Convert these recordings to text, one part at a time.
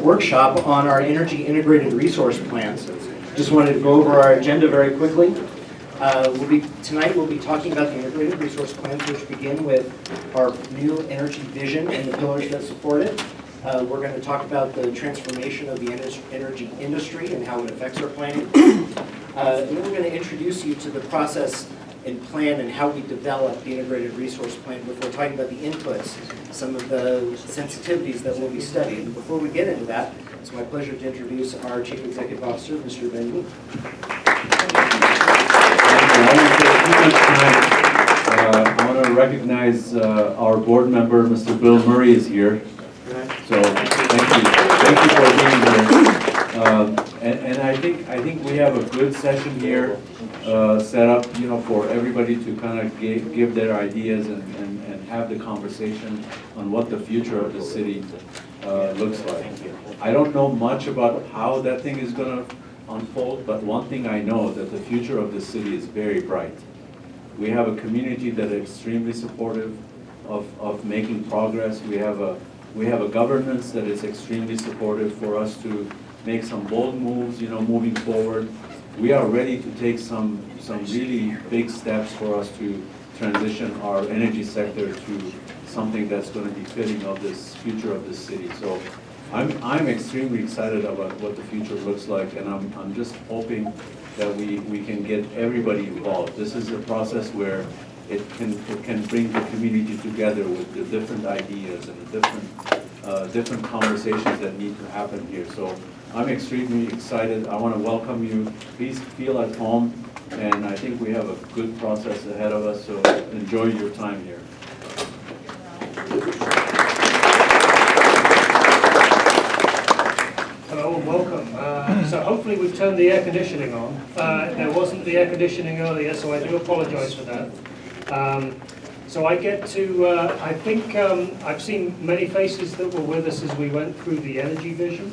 workshop on our energy integrated resource plans. Just wanted to go over our agenda very quickly. Tonight we'll be talking about the integrated resource plans, which begin with our new energy vision and the pillars that support it. We're going to talk about the transformation of the energy industry and how it affects our planning. And then we're going to introduce you to the process and plan and how we develop the integrated resource plan before talking about the inputs, some of the sensitivities that will be studied. And before we get into that, it's my pleasure to introduce our Chief Executive Officer, Mr. Ben. I want to recognize our board member, Mr. Bill Murray, is here. So thank you for being here. And I think we have a good session here set up, for everybody to kind of give their ideas and have the conversation on what the future of the city looks like. I don't know much about how that thing is going to unfold, but one thing I know, that the future of the city is very bright. We have a community that is extremely supportive of making progress. We have a governance that is extremely supportive for us to make some bold moves, moving forward. We are ready to take some really big steps for us to transition our energy sector to something that's going to be fitting of this future of the city. So I'm extremely excited about what the future looks like, and I'm just hoping that we can get everybody involved. This is a process where it can bring the community together with the different ideas and the different conversations that need to happen here. So I'm extremely excited. I want to welcome you. Please feel at home, and I think we have a good process ahead of us, so enjoy your time here. Hello and welcome. So hopefully we've turned the air conditioning on. There wasn't the air conditioning earlier, so I do apologize for that. So I get to, I think I've seen many faces that were with us as we went through the energy vision.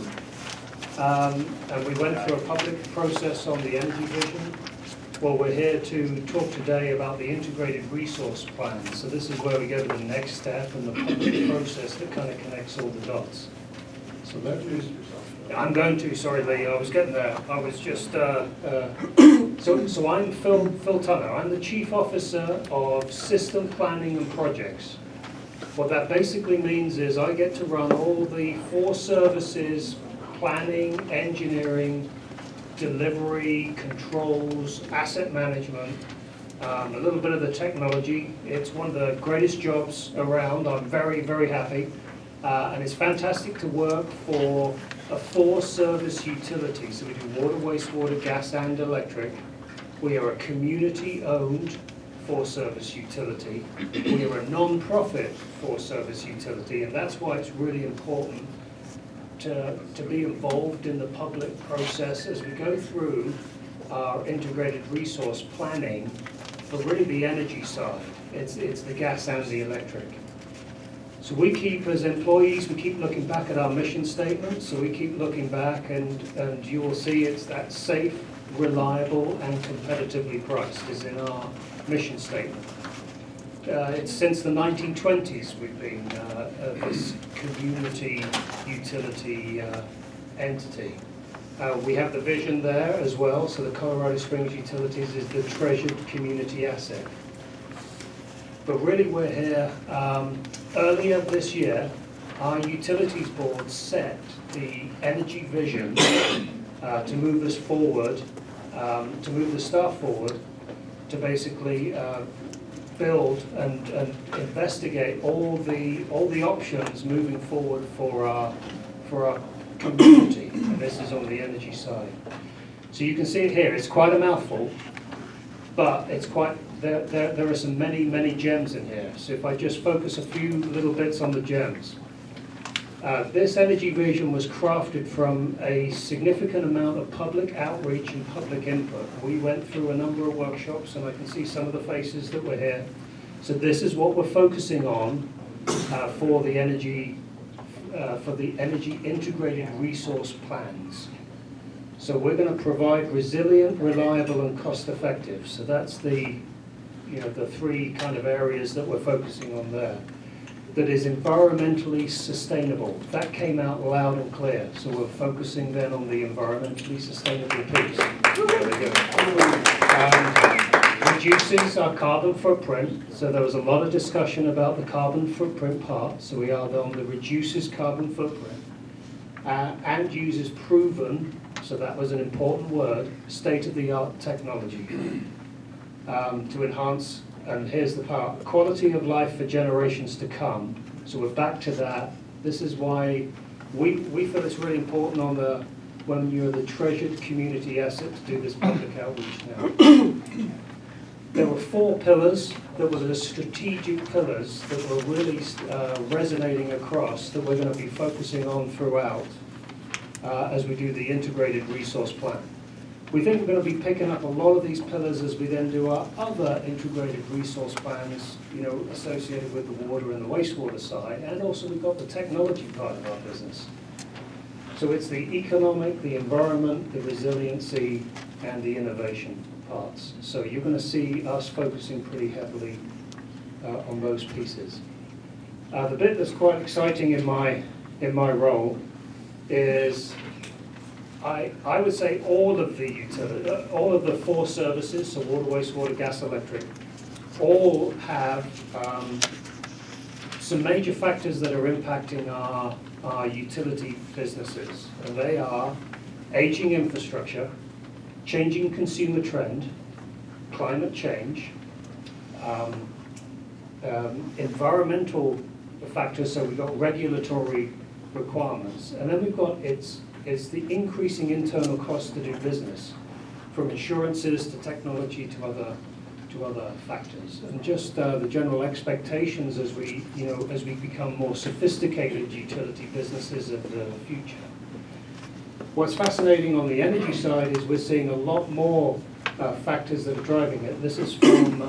And we went through a public process on the energy vision. Well, we're here to talk today about the integrated resource plan. So this is where we go to the next step in the public process that kind of connects all the dots. So I'm going to, sorry Lee, I was getting there. I was just, so I'm Phil Tunner. I'm the Chief Officer of System Planning and Projects. What that basically means is I get to run all the 4 services: planning, engineering, delivery, controls, asset management, a little bit of the technology. It's one of the greatest jobs around. I'm very, very happy. And it's fantastic to work for a 4-service utility. So we do water, wastewater, gas, and electric. We are a community-owned 4-service utility. We are a non-profit 4-service utility, and that's why it's really important to be involved in the public process as we go through our integrated resource planning for really the energy side. It's the gas and the electric. So we keep, as employees, we keep looking back at our mission statement. So we keep looking back, and you will see it's that safe, reliable, and competitively priced is in our mission statement. It's since the 1920s we've been this community utility entity. We have the vision there as well, so the Colorado Springs Utilities is the treasured community asset. But really we're here, earlier this year, our utilities board set the energy vision to move us forward, to move the staff forward, to basically build and investigate all the options moving forward for our community, and this is on the energy side. So you can see it here. It's quite a mouthful, but it's quite there are some many gems in here. So if I just focus a few little bits on the gems. This energy vision was crafted from a significant amount of public outreach and public input. We went through a number of workshops, and I can see some of the faces that were here. So this is what we're focusing on for the energy integrated resource plans. So we're going to provide resilient, reliable, and cost-effective. So that's the 3 kind of areas that we're focusing on there. that is environmentally sustainable. That came out loud and clear. So we're focusing then on the environmentally sustainable piece. There we go. Reduces our carbon footprint. So there was a lot of discussion about the carbon footprint part. So we are on the reduces carbon footprint. And uses proven, so that was an important word, state-of-the-art technology to enhance, and here's the part, quality of life for generations to come. So we're back to that. This is why we feel it's really important on the, when you're the treasured community asset, to do this public outreach now. There were 4 pillars that were the strategic pillars that were really resonating across, that we're going to be focusing on throughout as we do the integrated resource plan. We think we're going to be picking up a lot of these pillars as we then do our other integrated resource plans, you know, associated with the water and the wastewater side, and also we've got the technology part of our business. So it's the economic, the environment, the resiliency, and the innovation parts. So you're going to see us focusing pretty heavily on those pieces. The bit that's quite exciting in my role is I would say all of the 4 services, so water, wastewater, gas, electric, all have some major factors that are impacting our utility businesses. And they are aging infrastructure, changing consumer trend, climate change, environmental factors, so we've got regulatory requirements, and then we've got it's the increasing internal cost to do business, from insurances to technology to other factors, and just the general expectations as we become more sophisticated utility businesses of the future. What's fascinating on the energy side is we're seeing a lot more factors that are driving it. This is from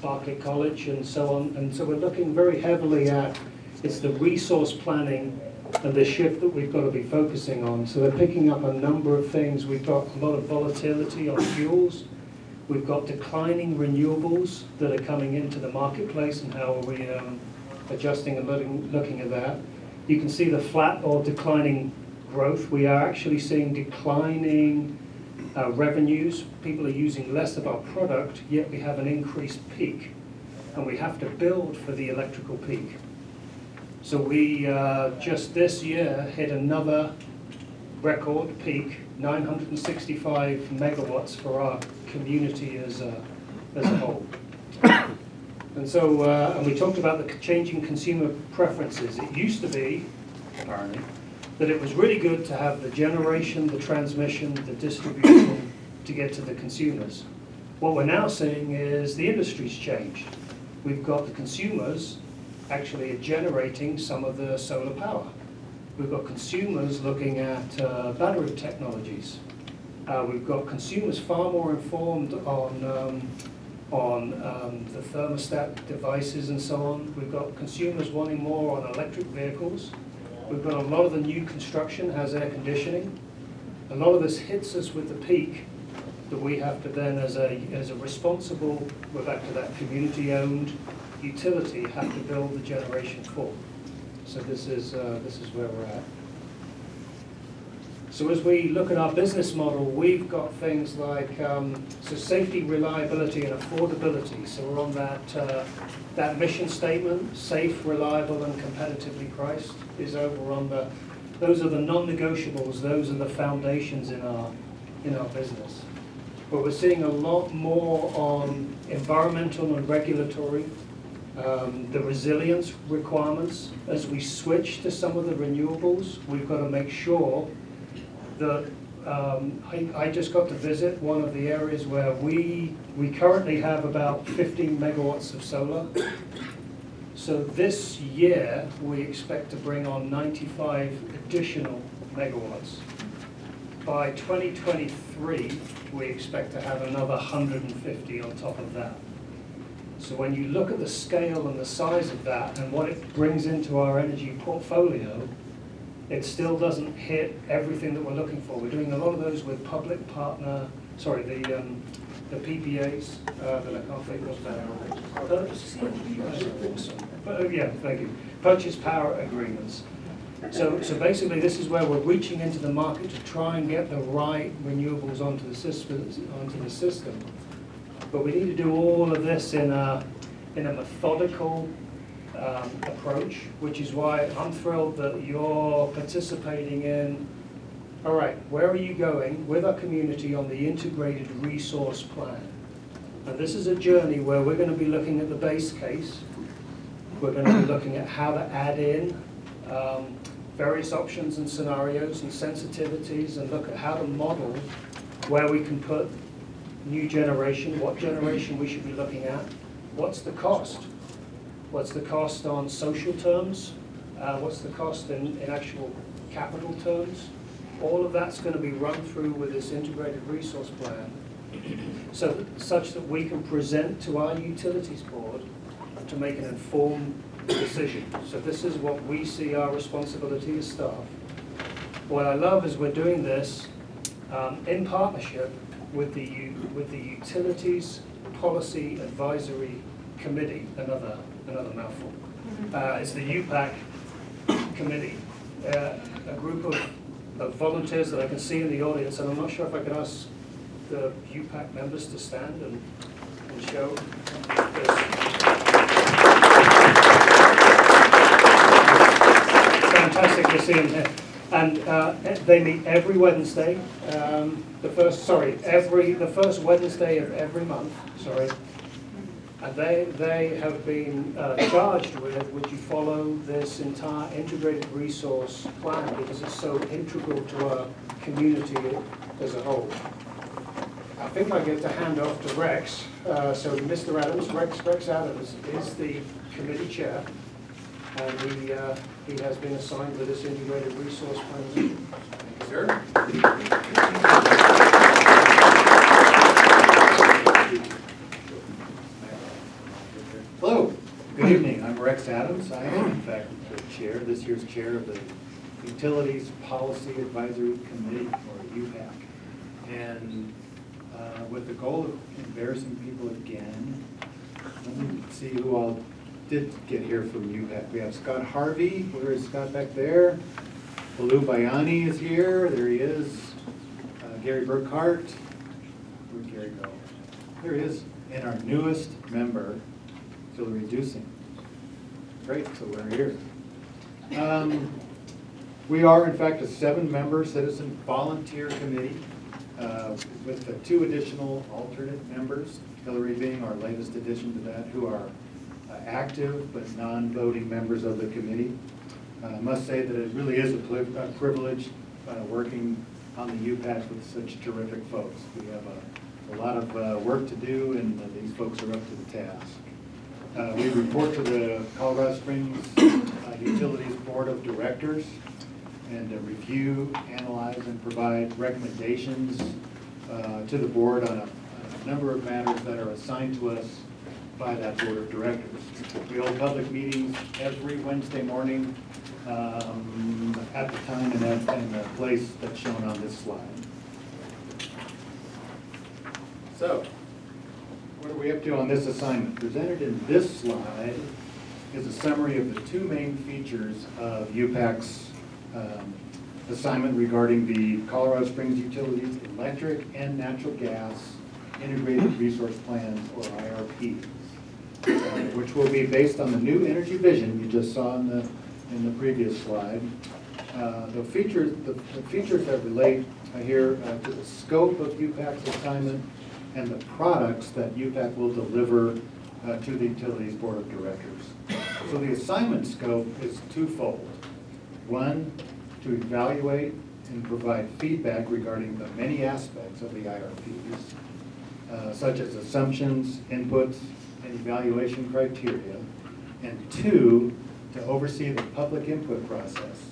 Berkeley College and so on, and so we're looking very heavily at it's the resource planning and the shift that we've got to be focusing on. So they're picking up a number of things. We've got a lot of volatility on fuels. We've got declining renewables that are coming into the marketplace, and how are we adjusting and looking at that. You can see the flat or declining growth. We are actually seeing declining revenues. People are using less of our product, yet we have an increased peak, and we have to build for the electrical peak. So we just this year hit another record peak, 965 megawatts for our community as a whole. And so, and we talked about the changing consumer preferences. It used to be, apparently, that it was really good to have the generation, the transmission, the distribution to get to the consumers. What we're now seeing is the industry's changed. We've got the consumers actually generating some of the solar power. We've got consumers looking at battery technologies. We've got consumers far more informed on the thermostat devices and so on. We've got consumers wanting more on electric vehicles. We've got a lot of the new construction has air conditioning. A lot of this hits us with the peak that we have to then, as a responsible, we're back to that community-owned utility, have to build the generation for. So this is where we're at. So as we look at our business model, we've got things like so safety, reliability, and affordability. So we're on that mission statement: safe, reliable, and competitively priced. Is over on the. Those are the non-negotiables. Those are the foundations in our business. But we're seeing a lot more on environmental and regulatory. The resilience requirements. As we switch to some of the renewables, we've got to make sure that I just got to visit one of the areas where we currently have about 15 megawatts of solar. So this year we expect to bring on 95 additional megawatts. By 2023 we expect to have another 150 on top of that. So when you look at the scale and the size of that and what it brings into our energy portfolio, it still doesn't hit everything that we're looking for. We're doing a lot of those with public partner, sorry, the PPAs that I can't think of now. yeah, thank you. Purchase power agreements. So basically, this is where we're reaching into the market to try and get the right renewables onto the system. But we need to do all of this in a methodical approach, which is why I'm thrilled that you're participating in, all right, where are you going with our community on the integrated resource plan? And this is a journey where we're going to be looking at the base case. We're going to be looking at how to add in various options and scenarios and sensitivities, and look at how to model where we can put new generation, what generation we should be looking at, what's the cost? What's the cost on social terms? What's the cost in actual capital terms? All of that's going to be run through with this integrated resource plan, such that we can present to our utilities board to make an informed decision. So this is what we see our responsibility as staff. What I love is we're doing this in partnership with the Utilities Policy Advisory Committee, another mouthful. It's the UPAC committee, a group of volunteers that I can see in the audience, and I'm not sure if I could ask the UPAC members to stand and show this. Fantastic to see them here. And they meet every Wednesday, the first Wednesday of every month, sorry. And they have been charged with, would you follow this entire integrated resource plan, because it's so integral to our community as a whole. I think I get to hand off to Rex. So Mr. Adams, Rex Adams is the committee chair, and he has been assigned with this integrated resource plan. Thank you, sir. Hello, good evening. I'm Rex Adams. I am, in fact, the chair, this year's chair of the Utilities Policy Advisory Committee, or UPAC. And with the goal of embarrassing people again, let me see who all did get here from UPAC. We have Scott Harvey. Where is Scott back there? Balu Bayani is here. There he is. Gary Burkhart. Where'd Gary go? There he is. And our newest member, Hillary Dusing. Great, so we're here. We are, in fact, a 7-member citizen volunteer committee with the 2 additional alternate members, Hillary being our latest addition to that, who are active but non-voting members of the committee. I must say that it really is a privilege working on the UPAC with such terrific folks. We have a lot of work to do, and these folks are up to the task. We report to the Colorado Springs Utilities Board of Directors and review, analyze, and provide recommendations to the board on a number of matters that are assigned to us by that board of directors. We hold public meetings every Wednesday morning at the time and the place that's shown on this slide. So, what are we up to on this assignment? Presented in this slide is a summary of the 2 main features of UPAC's assignment regarding the Colorado Springs Utilities Electric and Natural Gas Integrated Resource Plans, or IRPs, which will be based on the new energy vision you just saw in the previous slide. The features that relate here to the scope of UPAC's assignment and the products that UPAC will deliver to the Utilities Board of Directors. So the assignment scope is twofold. One, to evaluate and provide feedback regarding the many aspects of the IRPs, such as assumptions, inputs, and evaluation criteria. And 2, to oversee the public input process,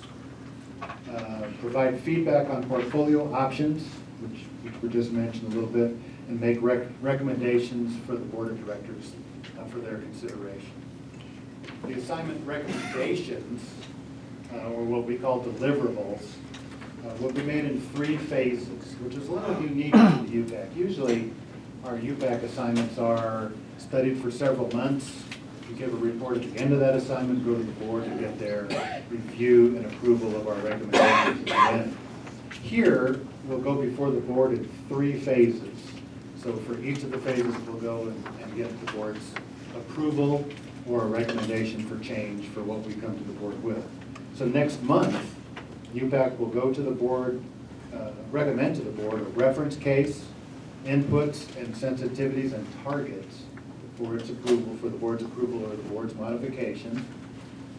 provide feedback on portfolio options, which were just mentioned a little bit, and make recommendations for the Board of Directors for their consideration. The assignment recommendations, or what we call deliverables, will be made in 3 phases, which is a little unique to the UPAC. Usually, our UPAC assignments are studied for several months, We give a report at the end of that assignment, go to the board to get their review and approval of our recommendations at the end. Here, we'll go before the board in 3 phases. So for each of the phases, we'll go and get the board's approval or a recommendation for change for what we come to the board with. So next month, UPAC will go to the board, recommend to the board a reference case, inputs and sensitivities and targets for its approval, for the board's approval or the board's modification.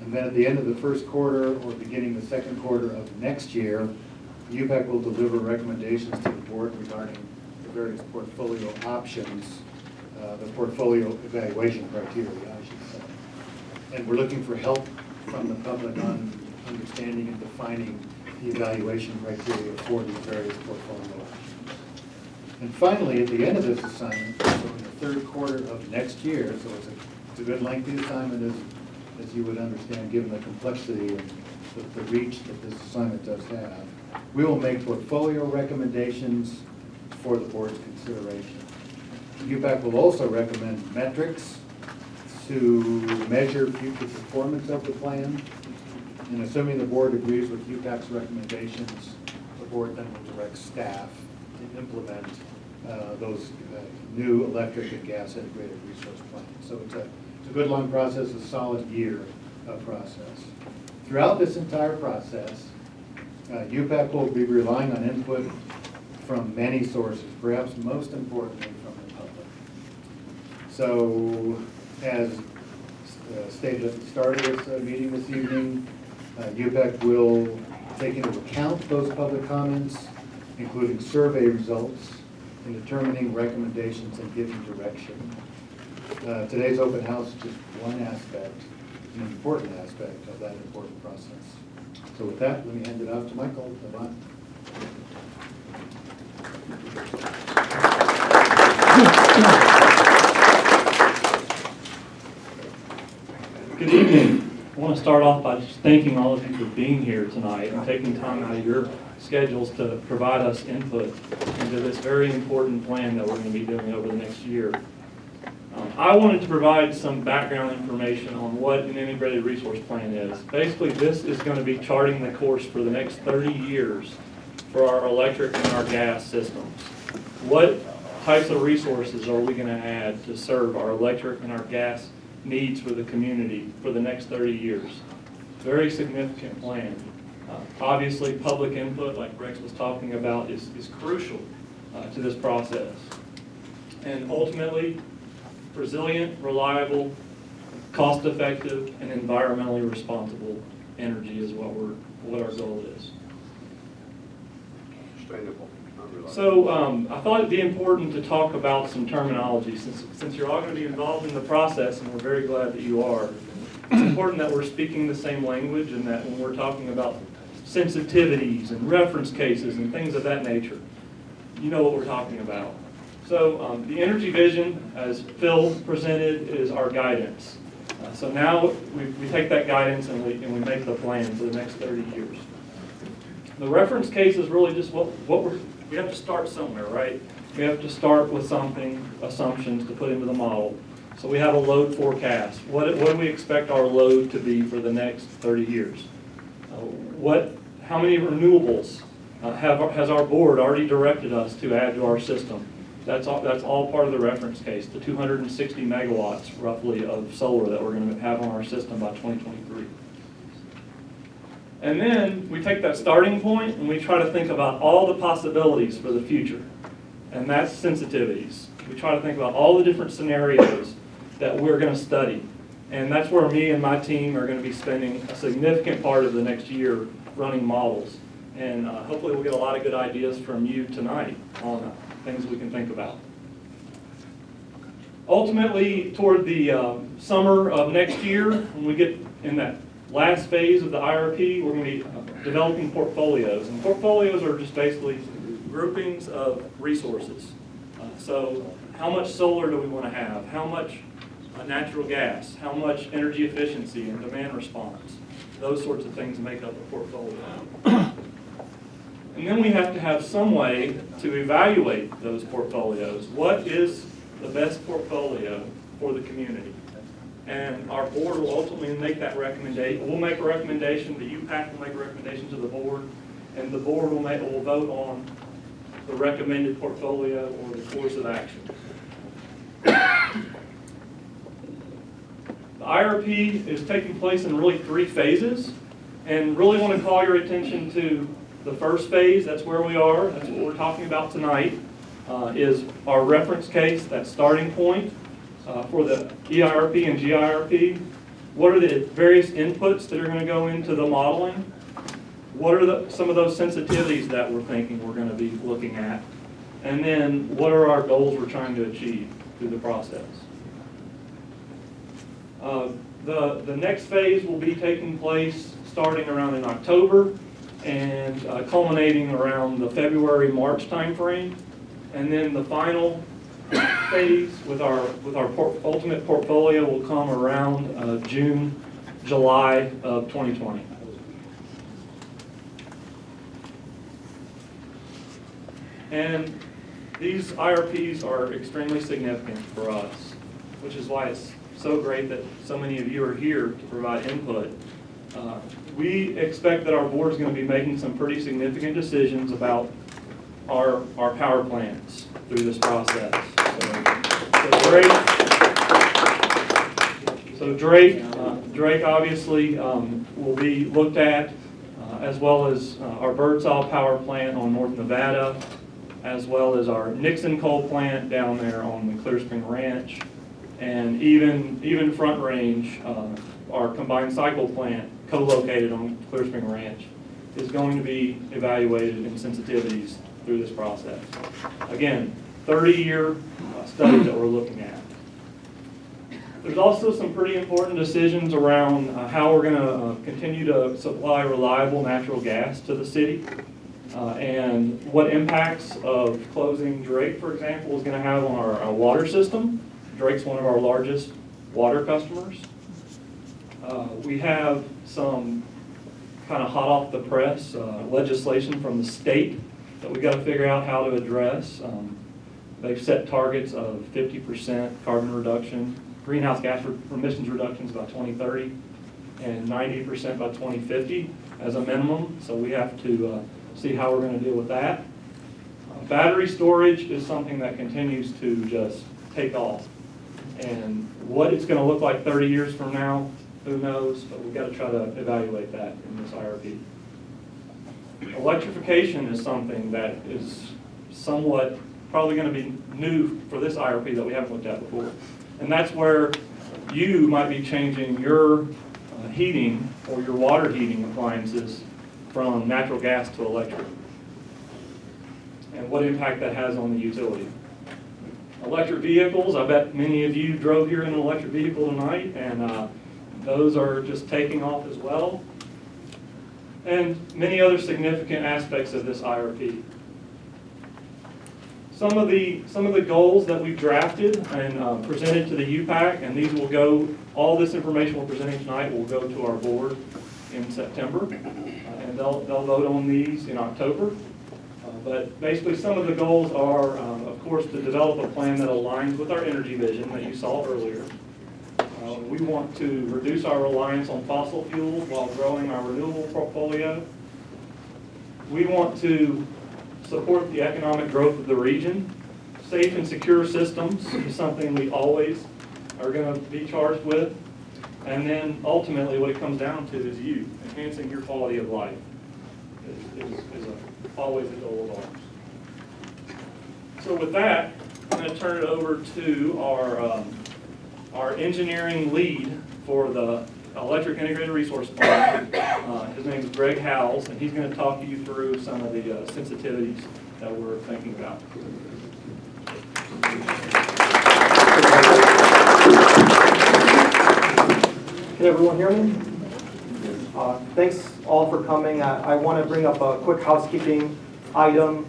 And then at the end of the first quarter or beginning the second quarter of next year, UPAC will deliver recommendations to the board regarding the various portfolio options, the portfolio evaluation criteria, I should say. And we're looking for help from the public on understanding and defining the evaluation criteria for these various portfolio options. And finally, at the end of this assignment, so in the third quarter of next year, so it's a good lengthy assignment as you would understand, given the complexity and the reach that this assignment does have, we will make portfolio recommendations for the board's consideration. UPAC will also recommend metrics to measure future performance of the plan. And assuming the board agrees with UPAC's recommendations, the board then will direct staff to implement those new electric and gas integrated resource plans. So it's a good long process, a solid year of process. Throughout this entire process, UPAC will be relying on input from many sources, perhaps most importantly from the public. So as stated at the start of this meeting this evening, UPAC will take into account those public comments, including survey results, in determining recommendations and giving direction. Today's open house is just one aspect, an important aspect of that important process. So with that, let me hand it off to Michael. Good evening. I want to start off by just thanking all of you for being here tonight and taking time out of your schedules to provide us input into this very important plan that we're going to be doing over the next year. I wanted to provide some background information on what an integrated resource plan is. Basically, this is going to be charting the course for the next 30 years for our electric and our gas systems. What types of resources are we going to add to serve our electric and our gas needs for the community for the next 30 years? Very significant plan. Obviously, public input, like Rex was talking about, is crucial to this process. And ultimately, resilient, reliable, cost-effective, and environmentally responsible energy is what our goal is. Sustainable, not reliable. So I thought it'd be important to talk about some terminology since you're all going to be involved in the process, and we're very glad that you are. It's important that we're speaking the same language and that when we're talking about sensitivities and reference cases and things of that nature, you know what we're talking about. So the energy vision, as Phil presented, is our guidance. So now we take that guidance and we make the plan for the next 30 years. The reference case is really just we have to start somewhere, right? We have to start with something, assumptions to put into the model. So we have a load forecast. What do we expect our load to be for the next 30 years? How many renewables has our board already directed us to add to our system? That's all part of the reference case, the 260 megawatts roughly of solar that we're going to have on our system by 2023. And then we take that starting point and we try to think about all the possibilities for the future. And that's sensitivities. We try to think about all the different scenarios that we're going to study. And that's where me and my team are going to be spending a significant part of the next year running models. And hopefully we'll get a lot of good ideas from you tonight on things we can think about. Ultimately, toward the summer of next year, when we get in that last phase of the IRP, we're going to be developing portfolios. And portfolios are just basically groupings of resources. So how much solar do we want to have? How much natural gas? How much energy efficiency and demand response? Those sorts of things make up a portfolio. And then we have to have some way to evaluate those portfolios. What is the best portfolio for the community? And our board will ultimately make that recommendation. We'll make a recommendation, the UPAC will make a recommendation to the board, and the board will vote on the recommended portfolio or the course of action. The IRP is taking place in really 3 phases, and really want to call your attention to the first phase. That's where we are. That's what we're talking about tonight, is our reference case, that starting point for the EIRP and GIRP. What are the various inputs that are going to go into the modeling? What are some of those sensitivities that we're thinking we're going to be looking at? And then what are our goals we're trying to achieve through the process? The next phase will be taking place starting around in October and culminating around the February-March timeframe. And then the final phase with our ultimate portfolio will come around June, July of 2020. And these IRPs are extremely significant for us, which is why it's so great that so many of you are here to provide input. We expect that our board is going to be making some pretty significant decisions about our power plants through this process. So Drake obviously will be looked at, as well as our Birdsall power plant on North Nevada, as well as our Nixon coal plant down there on the Clear Spring Ranch, and even Front Range, our combined cycle plant co-located on Clear Spring Ranch, is going to be evaluated in sensitivities through this process. Again, 30-year study that we're looking at. There's also some pretty important decisions around how we're going to continue to supply reliable natural gas to the city, and what impacts of closing Drake, for example, is going to have on our water system. Drake's one of our largest water customers. We have some kind of hot off the press legislation from the state that we've got to figure out how to address. They've set targets of 50% carbon reduction, greenhouse gas emissions reductions by 2030, and 90% by 2050 as a minimum. So we have to see how we're going to deal with that. Battery storage is something that continues to just take off. And what it's going to look like 30 years from now, who knows, but we've got to try to evaluate that in this IRP. Electrification is something that is somewhat probably going to be new for this IRP that we haven't looked at before. And that's where you might be changing your heating or your water heating appliances from natural gas to electric, and what impact that has on the utility. Electric vehicles, I bet many of you drove here in an electric vehicle tonight, and those are just taking off as well. And many other significant aspects of this IRP. Some of the goals that we've drafted and presented to the UPAC, and these will go, all this information we're presenting tonight will go to our board in September, and they'll vote on these in October. But basically some of the goals are, of course, to develop a plan that aligns with our energy vision that you saw earlier. We want to reduce our reliance on fossil fuels while growing our renewable portfolio. We want to support the economic growth of the region. Safe and secure systems is something we always are going to be charged with. And then ultimately what it comes down to is you, enhancing your quality of life is always a goal of ours. So with that, I'm going to turn it over to our engineering lead for the Electric Integrated Resource Plan. His name is Greg Howells, and he's going to talk you through some of the sensitivities that we're thinking about. Can everyone hear me? Thanks all for coming. I want to bring up a quick housekeeping item.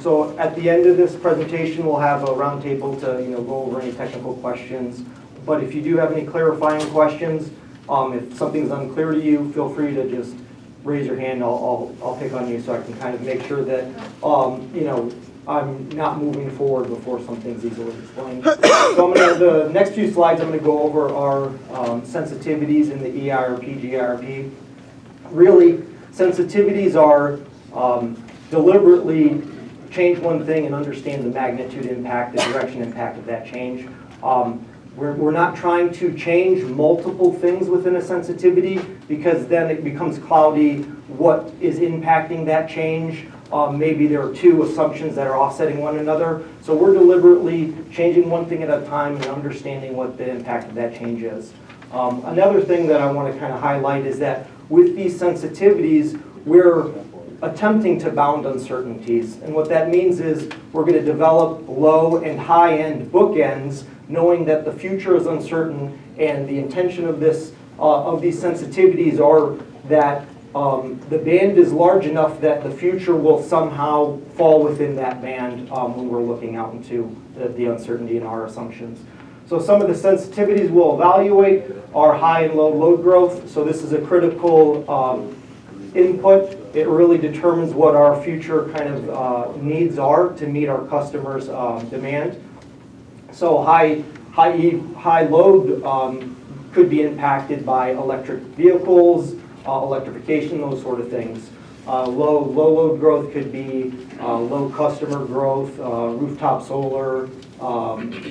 So at the end of this presentation, we'll have a roundtable to go over any technical questions. But if you do have any clarifying questions, if something's unclear to you, feel free to just raise your hand. I'll pick on you so I can kind of make sure that I'm not moving forward before something's easily explained. So the next few slides I'm going to go over are sensitivities in the EIRP, GIRP. Really, sensitivities are deliberately change one thing and understand the magnitude impact, the direction impact of that change. We're not trying to change multiple things within a sensitivity because then it becomes cloudy what is impacting that change. Maybe there are two assumptions that are offsetting one another. So we're deliberately changing one thing at a time and understanding what the impact of that change is. Another thing that I want to kind of highlight is that with these sensitivities, we're attempting to bound uncertainties. And what that means is we're going to develop low and high-end bookends, knowing that the future is uncertain, and the intention of this of these sensitivities are that the band is large enough that the future will somehow fall within that band when we're looking out into the uncertainty in our assumptions. So some of the sensitivities we'll evaluate are high and low load growth. So this is a critical input. It really determines what our future kind of needs are to meet our customers' demand. So high load could be impacted by electric vehicles, electrification, those sort of things. Low load growth could be low customer growth, rooftop solar,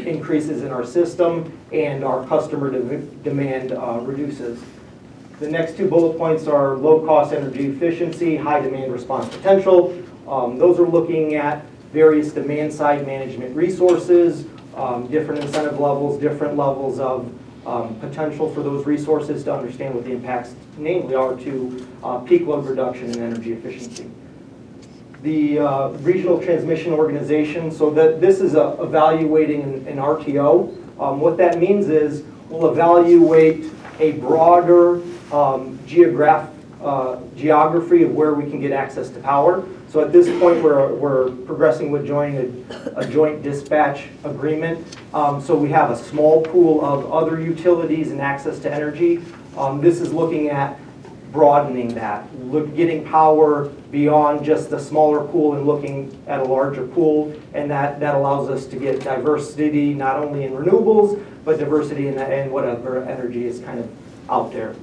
increases in our system, and our customer demand reduces. The next two bullet points are low cost energy efficiency, high demand response potential. Those are looking at various demand side management resources, different incentive levels, different levels of potential for those resources to understand what the impacts namely are to peak load reduction and energy efficiency. The regional transmission organization, so that this is evaluating an RTO. What that means is we'll evaluate a broader geography of where we can get access to power. So at this point, we're progressing with joining a joint dispatch agreement. So we have a small pool of other utilities and access to energy. This is looking at broadening that, getting power beyond just the smaller pool and looking at a larger pool. And that allows us to get diversity, not only in renewables, but diversity in whatever energy is kind of out there.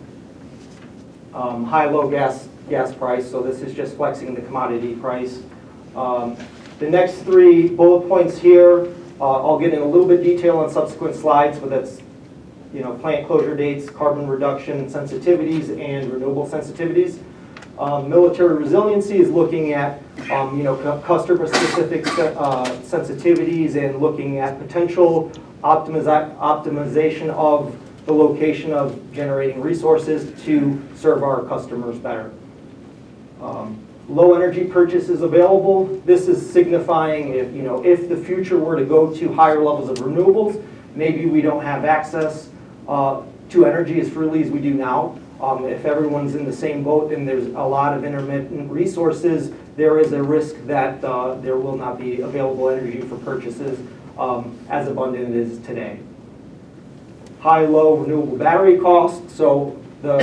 High-low gas price, so this is just flexing the commodity price. The next three bullet points here, I'll get in a little bit detail on subsequent slides, but that's plant closure dates, carbon reduction sensitivities, and renewable sensitivities. Military resiliency is looking at customer-specific sensitivities and looking at potential optimization of the location of generating resources to serve our customers better. Low energy purchases available. This is signifying if the future were to go to higher levels of renewables, maybe we don't have access to energy as freely as we do now. If everyone's in the same boat and there's a lot of intermittent resources, there is a risk that there will not be available energy for purchases as abundant as it is today. High-low renewable battery costs. So the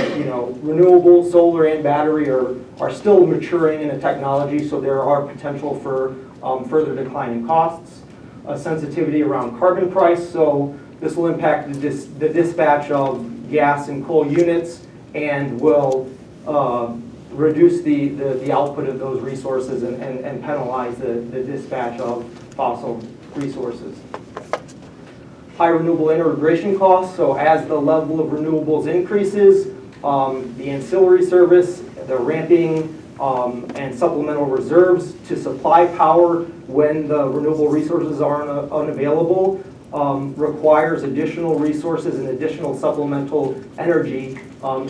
renewable, solar, and battery are still maturing in a technology, so there are potential for further decline in costs. A sensitivity around carbon price. So this will impact the dispatch of gas and coal units and will reduce the output of those resources and penalize the dispatch of fossil resources. High renewable integration costs, so as the level of renewables increases, the ancillary service, the ramping and supplemental reserves to supply power when the renewable resources are unavailable requires additional resources and additional supplemental energy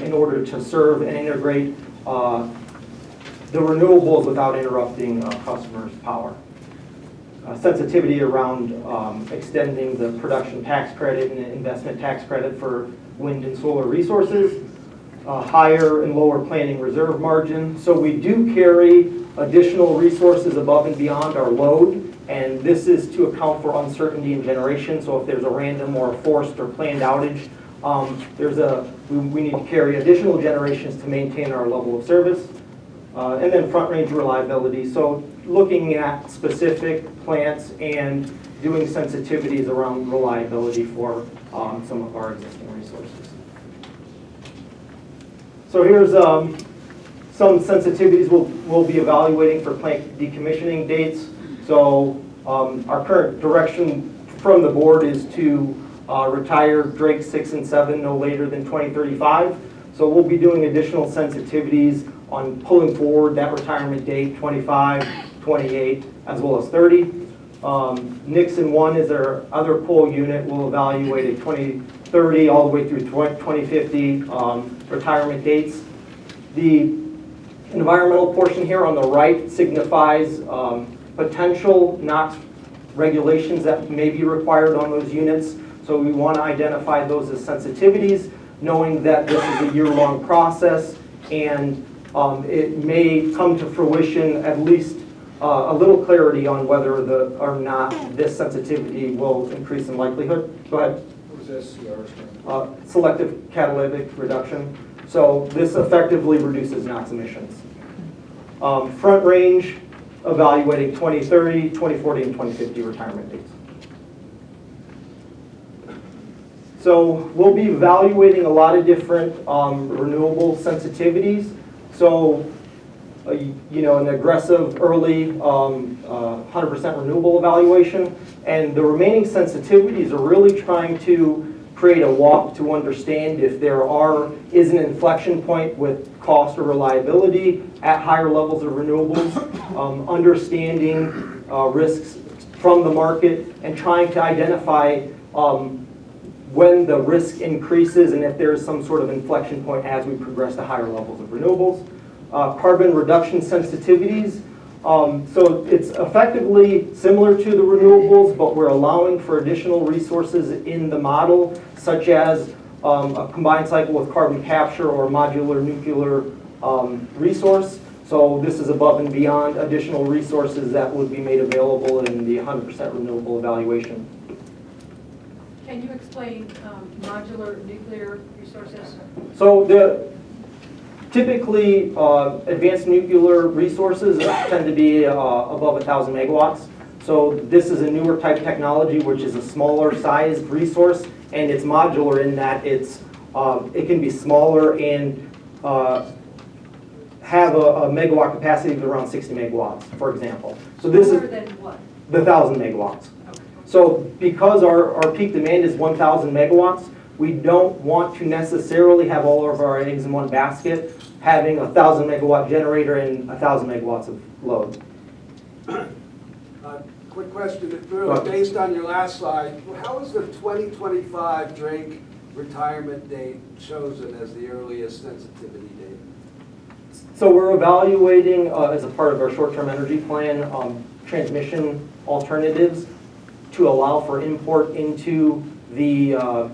in order to serve and integrate the renewables without interrupting customers' power. Sensitivity around extending the production tax credit and investment tax credit for wind and solar resources, higher and lower planning reserve margin. So we do carry additional resources above and beyond our load, and this is to account for uncertainty in generation. So if there's a random or a forced or planned outage, we need to carry additional generations to maintain our level of service. And then front range reliability. So looking at specific plants and doing sensitivities around reliability for some of our existing resources. So here's some sensitivities we'll be evaluating for plant decommissioning dates. So our current direction from the board is to retire Drake 6 and 7 no later than 2035. So we'll be doing additional sensitivities on pulling forward that retirement date, 25, 28, as well as 30. Nixon 1 is our other coal unit. We'll evaluate a 2030 all the way through 2050 retirement dates. The environmental portion here on the right signifies potential NOx regulations that may be required on those units. So we want to identify those as sensitivities, knowing that this is a year-long process, and it may come to fruition, at least a little clarity on whether or not this sensitivity will increase in likelihood. Go ahead. What was SCR? Selective catalytic reduction. So this effectively reduces NOx emissions. Front range, evaluating 2030, 2040, and 2050 retirement dates. So we'll be evaluating a lot of different renewable sensitivities. So, an aggressive early 100% renewable evaluation. And the remaining sensitivities are really trying to create a walk to understand if there is an inflection point with cost or reliability at higher levels of renewables, understanding risks from the market, and trying to identify when the risk increases and if there is some sort of inflection point as we progress to higher levels of renewables. Carbon reduction sensitivities. So it's effectively similar to the renewables, but we're allowing for additional resources in the model, such as a combined cycle with carbon capture or modular nuclear resource. So this is above and beyond additional resources that would be made available in the 100% renewable evaluation. Can you explain modular nuclear resources? So typically, advanced nuclear resources tend to be above 1,000 megawatts. So this is a newer type technology, which is a smaller sized resource, and it's modular in that it can be smaller and have a megawatt capacity of around 60 megawatts, for example. So this More is than what? the 1,000 megawatts. Okay. So because our peak demand is 1,000 megawatts, we don't want to necessarily have all of our eggs in one basket, having a 1,000 megawatt generator and 1,000 megawatts of load. Quick question, Drew, based on your last slide, how is the 2025 Drake retirement date chosen as the earliest sensitivity date? So we're evaluating, as a part of our short-term energy plan, transmission alternatives to allow for import into the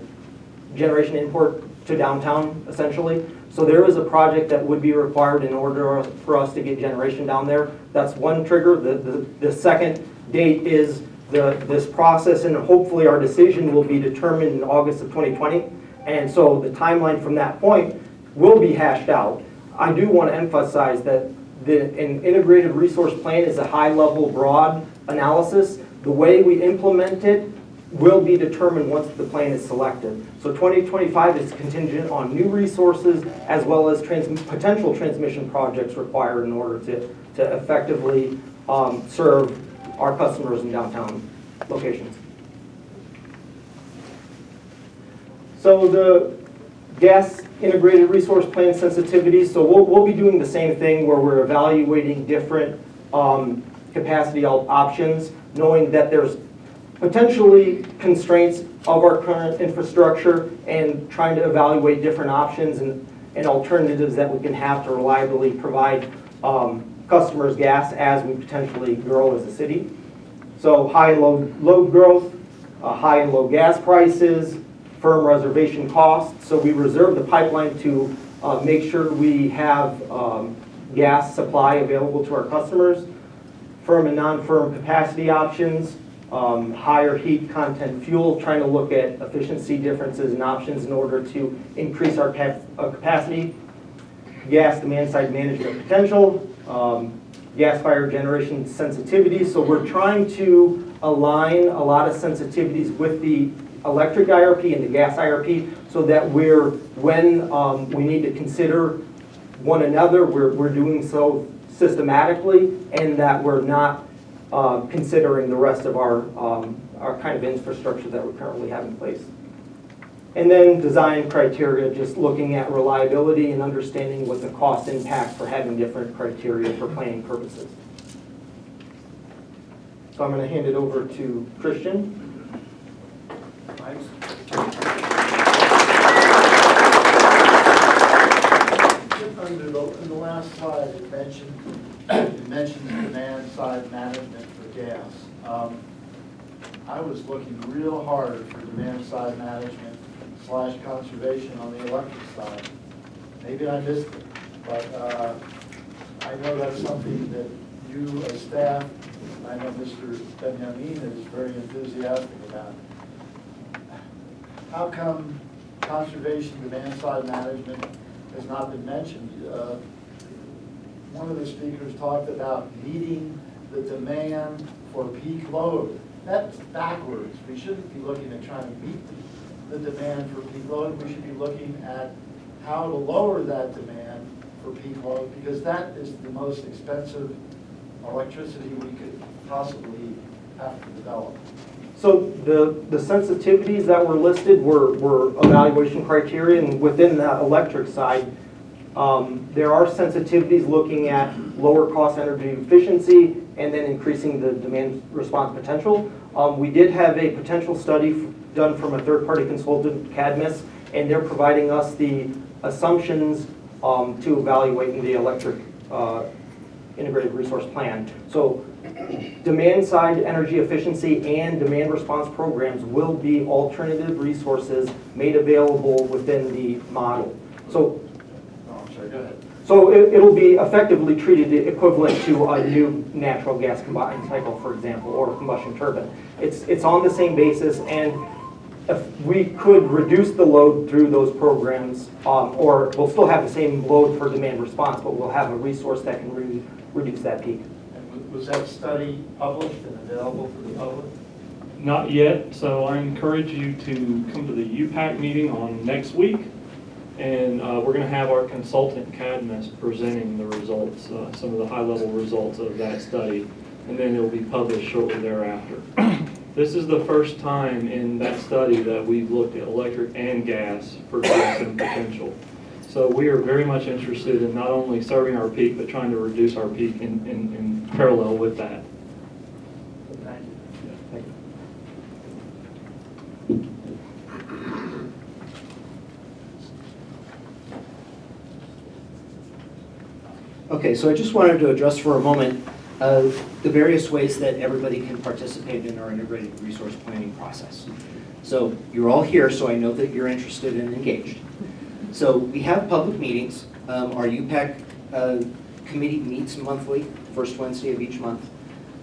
generation import to downtown, essentially. So there is a project that would be required in order for us to get generation down there. That's one trigger. The second date is this process, and hopefully our decision will be determined in August of 2020. And so the timeline from that point will be hashed out. I do want to emphasize that an integrated resource plan is a high-level, broad analysis. The way we implement it will be determined once the plan is selected. So 2025 is contingent on new resources as well as potential transmission projects required in order to effectively serve our customers in downtown locations. So the gas integrated resource plan sensitivity, so we'll be doing the same thing where we're evaluating different capacity options, knowing that there's potentially constraints of our current infrastructure and trying to evaluate different options and alternatives that we can have to reliably provide customers gas as we potentially grow as a city. So high and low load growth, high and low gas prices, firm reservation costs. So we reserve the pipeline to make sure we have gas supply available to our customers. Firm and non-firm capacity options, higher heat content fuel, trying to look at efficiency differences and options in order to increase our capacity. Gas demand side management potential, gas-fired generation sensitivity. So we're trying to align a lot of sensitivities with the electric IRP and the gas IRP so that when we need to consider one another, we're doing so systematically, and that we're not considering the rest of our kind of infrastructure that we currently have in place. And then design criteria, just looking at reliability and understanding what the cost impact for having different criteria for planning purposes. So I'm going to hand it over to Christian. In the last slide, it mentioned the demand side management for gas. I was looking real hard for demand side management / conservation on the electric side. Maybe I missed it, but I know that's something that you as staff, I know Mr. Benjamin is very enthusiastic about. How come conservation demand side management has not been mentioned? One of the speakers talked about meeting the demand for peak load. That's backwards. We shouldn't be looking at trying to meet the demand for peak load. We should be looking at how to lower that demand for peak load, because that is the most expensive electricity we could possibly have to develop. So the sensitivities that were listed were evaluation criteria, and within the electric side, there are sensitivities looking at lower cost energy efficiency and then increasing the demand response potential. We did have a potential study done from a third-party consultant, Cadmus, and they're providing us the assumptions to evaluating the electric integrated resource plan. So demand side energy efficiency and demand response programs will be alternative resources made available within the model. So, I'm sorry, go ahead. so it'll be effectively treated equivalent to a new natural gas combined cycle, for example, or a combustion turbine. It's on the same basis, and if we could reduce the load through those programs, or we'll still have the same load for demand response, but we'll have a resource that can reduce that peak. And was that study published and available to the public? Not yet, so I encourage you to come to the UPAC meeting on next week, and we're going to have our consultant Cadmus presenting the results, some of the high-level results of that study, and then it will be published shortly thereafter. This is the first time in that study that we've looked at electric and gas for Petersen potential. So we are very much interested in not only serving our peak, but trying to reduce our peak in parallel with that. Thank you. Thank you. Okay, so I just wanted to address for a moment the various ways that everybody can participate in our integrated resource planning process. So you're all here, so I know that you're interested and engaged. So we have public meetings. Our UPAC committee meets monthly, first Wednesday of each month.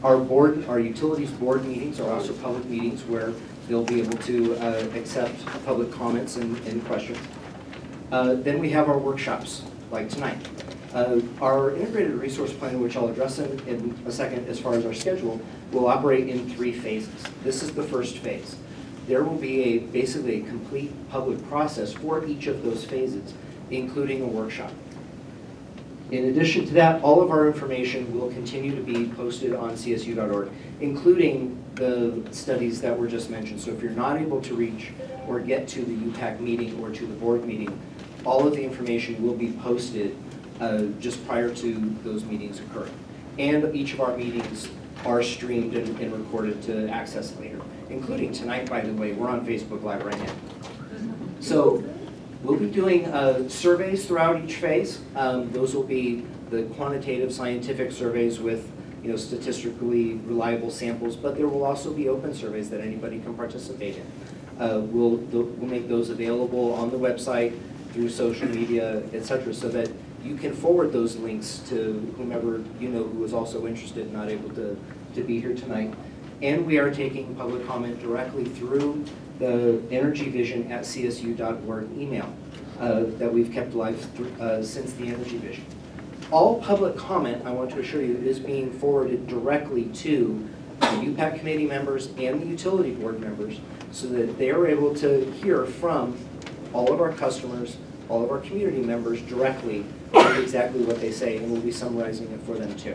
Our utilities board meetings are also public meetings where they'll be able to accept public comments and questions. Then we have our workshops, like tonight. Our integrated resource plan, which I'll address in a second as far as our schedule, will operate in 3 phases. This is the first phase. There will be basically a complete public process for each of those phases, including a workshop. In addition to that, all of our information will continue to be posted on csu.org, including the studies that were just mentioned. So if you're not able to reach or get to the UPAC meeting or to the board meeting, all of the information will be posted just prior to those meetings occurring. And each of our meetings are streamed and recorded to access later, including tonight, by the way. We're on Facebook Live right now. So we'll be doing surveys throughout each phase. Those will be the quantitative scientific surveys with statistically reliable samples, but there will also be open surveys that anybody can participate in. We'll make those available on the website, through social media, etc., so that you can forward those links to whomever who is also interested and not able to be here tonight. And we are taking public comment directly through the energyvision@csu.org email that we've kept live since the Energy Vision. All public comment, I want to assure you, is being forwarded directly to the UPAC committee members and the utility board members so that they are able to hear from all of our customers, all of our community members directly exactly what they say, and we'll be summarizing it for them too.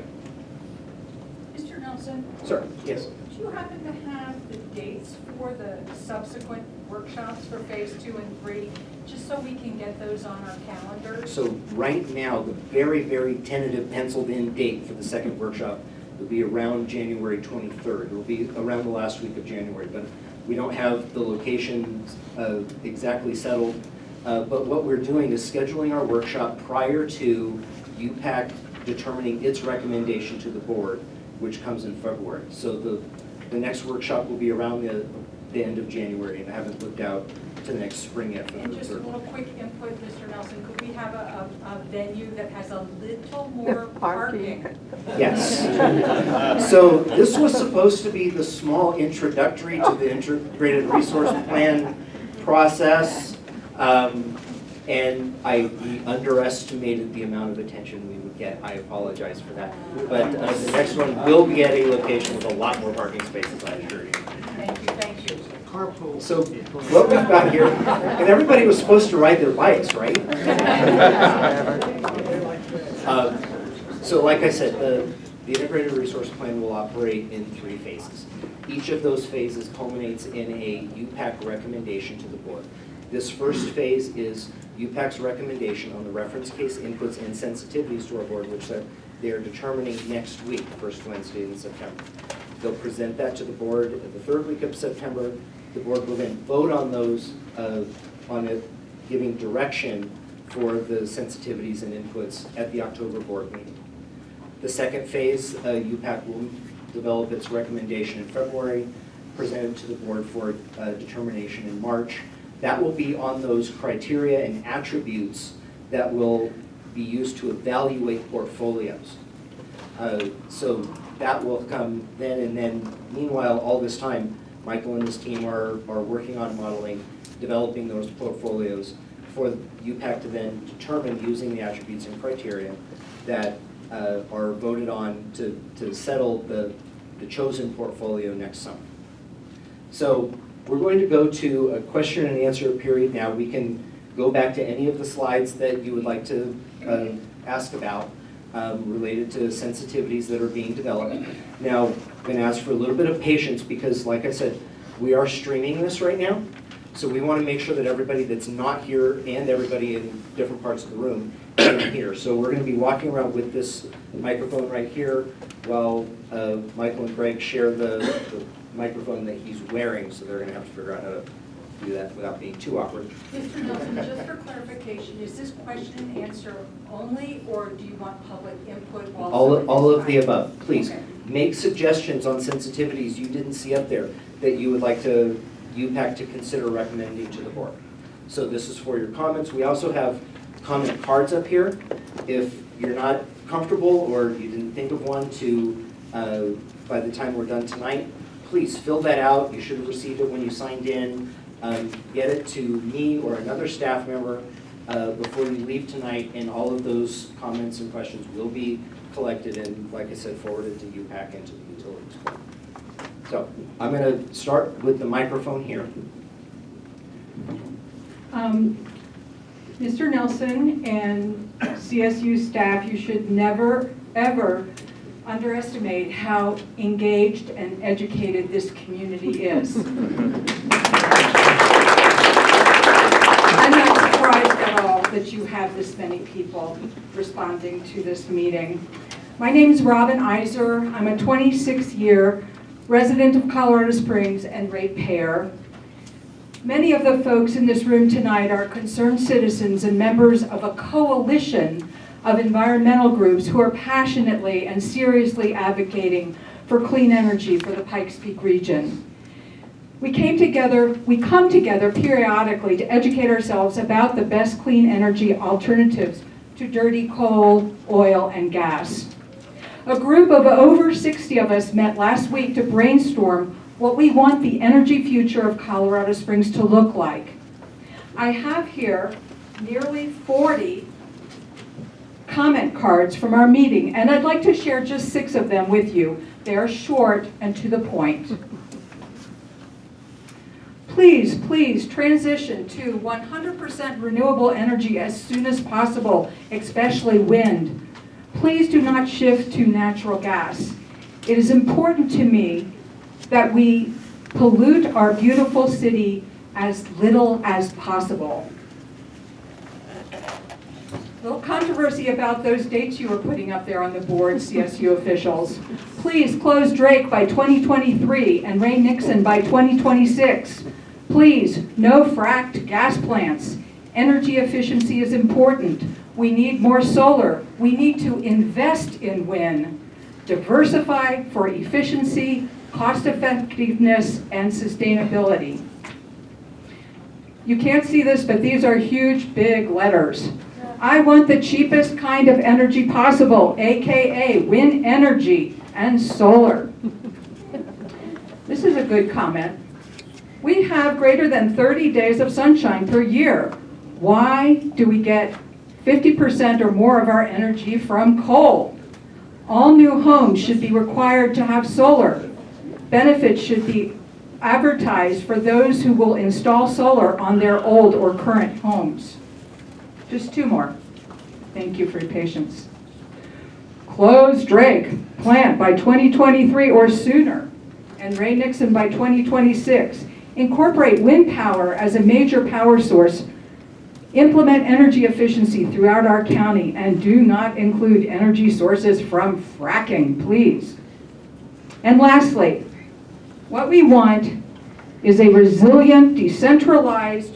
Mr. Nelson, Sir, yes. do you happen to have the dates for the subsequent workshops for phase 2 and 3, just so we can get those on our calendars? So right now, the very, very tentative penciled in date for the second workshop will be around January 23rd. It will be around the last week of January, but we don't have the locations exactly settled. But what we're doing is scheduling our workshop prior to UPAC determining its recommendation to the board, which comes in February. So the next workshop will be around the end of January, and I haven't looked out to next spring yet. And just a little quick input, Mr. Nelson, could we have a venue that has a little more parking? Yes. So this was supposed to be the small introductory to the integrated resource plan process. And we underestimated the amount of attention we would get. I apologize for that. But the next one will be at a location with a lot more parking spaces, I assure you. Thank you, thank you. Carpool. So what we've got here, and everybody was supposed to ride their bikes, right? So like I said, the integrated resource plan will operate in 3 phases. Each of those phases culminates in a UPAC recommendation to the board. This first phase is UPAC's recommendation on the reference case inputs and sensitivities to our board, which they are determining next week, first Wednesday in September. They'll present that to the board the 3rd week of September. The board will then vote on those, on it, giving direction for the sensitivities and inputs at the October board meeting. The second phase, UPAC will develop its recommendation in February, present it to the board for determination in March. That will be on those criteria and attributes that will be used to evaluate portfolios. So that will come then, and then meanwhile, all this time, Michael and his team are working on modeling, developing those portfolios for UPAC to then determine using the attributes and criteria that are voted on to settle the chosen portfolio next summer. So we're going to go to a question and answer period now. We can go back to any of the slides that you would like to ask about related to sensitivities that are being developed. Now, I'm going to ask for a little bit of patience because, like I said, we are streaming this right now. So we want to make sure that everybody that's not here and everybody in different parts of the room can hear. So we're going to be walking around with this microphone right here while Michael and Greg share the microphone that he's wearing. So they're going to have to figure out how to do that without being too awkward. Mr. Nelson, just for clarification, is this question and answer only, or do you want public input also? All of the above. Please Okay. make suggestions on sensitivities you didn't see up there that you would like UPAC to consider recommending to the board. So this is for your comments. We also have comment cards up here. If you're not comfortable or you didn't think of one by the time we're done tonight, please fill that out. You should have received it when you signed in. Get it to me or another staff member before you leave tonight, and all of those comments and questions will be collected and, like I said, forwarded to UPAC and to the utilities board. So I'm going to start with the microphone here. Mr. Nelson and CSU staff, you should never, ever underestimate how engaged and educated this community is. I'm not surprised at all that you have this many people responding to this meeting. My name is Robin Iser. I'm a 26-year resident of Colorado Springs and ratepayer. Many of the folks in this room tonight are concerned citizens and members of a coalition of environmental groups who are passionately and seriously advocating for clean energy for the Pikes Peak region. We come together periodically to educate ourselves about the best clean energy alternatives to dirty coal, oil, and gas. A group of over 60 of us met last week to brainstorm what we want the energy future of Colorado Springs to look like. I have here nearly 40 comment cards from our meeting, and I'd like to share just 6 of them with you. They're short and to the point. Please, please transition to 100% renewable energy as soon as possible, especially wind. Please do not shift to natural gas. It is important to me that we pollute our beautiful city as little as possible. Little controversy about those dates you were putting up there on the board, CSU officials. Please close Drake by 2023 and Ray Nixon by 2026. Please, no fracked gas plants. Energy efficiency is important. We need more solar. We need to invest in wind. Diversify for efficiency, cost effectiveness, and sustainability. You can't see this, but these are huge, big letters. I want the cheapest kind of energy possible, AKA wind energy and solar. This is a good comment. We have greater than 30 days of sunshine per year. Why do we get 50% or more of our energy from coal? All new homes should be required to have solar. Benefits should be advertised for those who will install solar on their old or current homes. Just 2 more. Thank you for your patience. Close Drake plant by 2023 or sooner, and Ray Nixon by 2026. Incorporate wind power as a major power source. Implement energy efficiency throughout our county, and do not include energy sources from fracking, please. And lastly, what we want is a resilient, decentralized,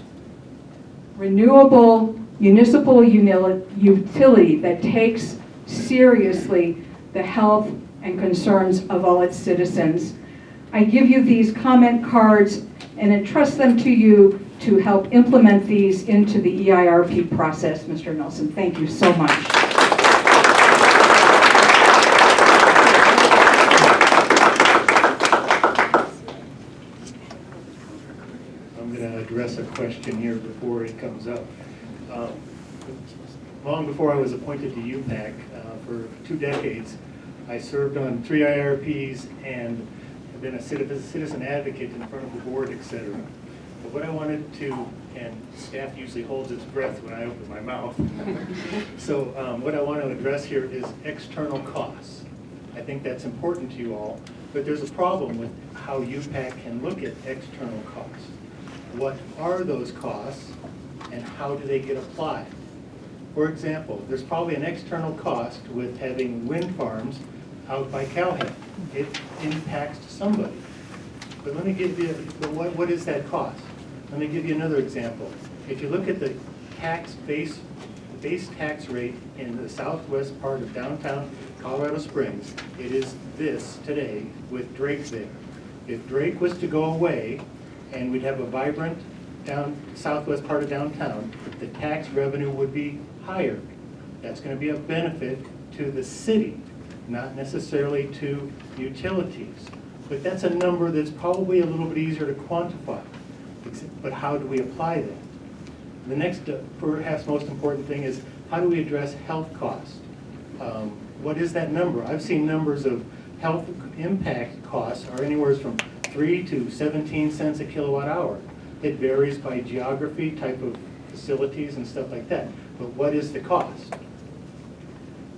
renewable municipal utility that takes seriously the health and concerns of all its citizens. I give you these comment cards and entrust them to you to help implement these into the EIRP process, Mr. Nelson. Thank you so much. I'm going to address a question here before it comes up. Long before I was appointed to UPAC, for 2 decades, I served on 3 IRPs and have been a citizen advocate in front of the board, etc. But what I wanted to, and staff usually holds its breath when I open my mouth, so what I want to address here is external costs. I think that's important to you all, but there's a problem with how UPAC can look at external costs. What are those costs and how do they get applied? For example, there's probably an external cost with having wind farms out by Calhoun. It impacts somebody. But let me give you, what is that cost? Let me give you another example. If you look at the base tax rate in the southwest part of downtown Colorado Springs, it is this today with Drake there. If Drake was to go away and we'd have a vibrant southwest part of downtown, the tax revenue would be higher. That's going to be a benefit to the city, not necessarily to utilities. But that's a number that's probably a little bit easier to quantify. But how do we apply that? The next, perhaps most important thing is, how do we address health costs? What is that number? I've seen numbers of health impact costs are anywhere from 3 to 17 cents a kilowatt hour. It varies by geography, type of facilities and stuff like that. But what is the cost?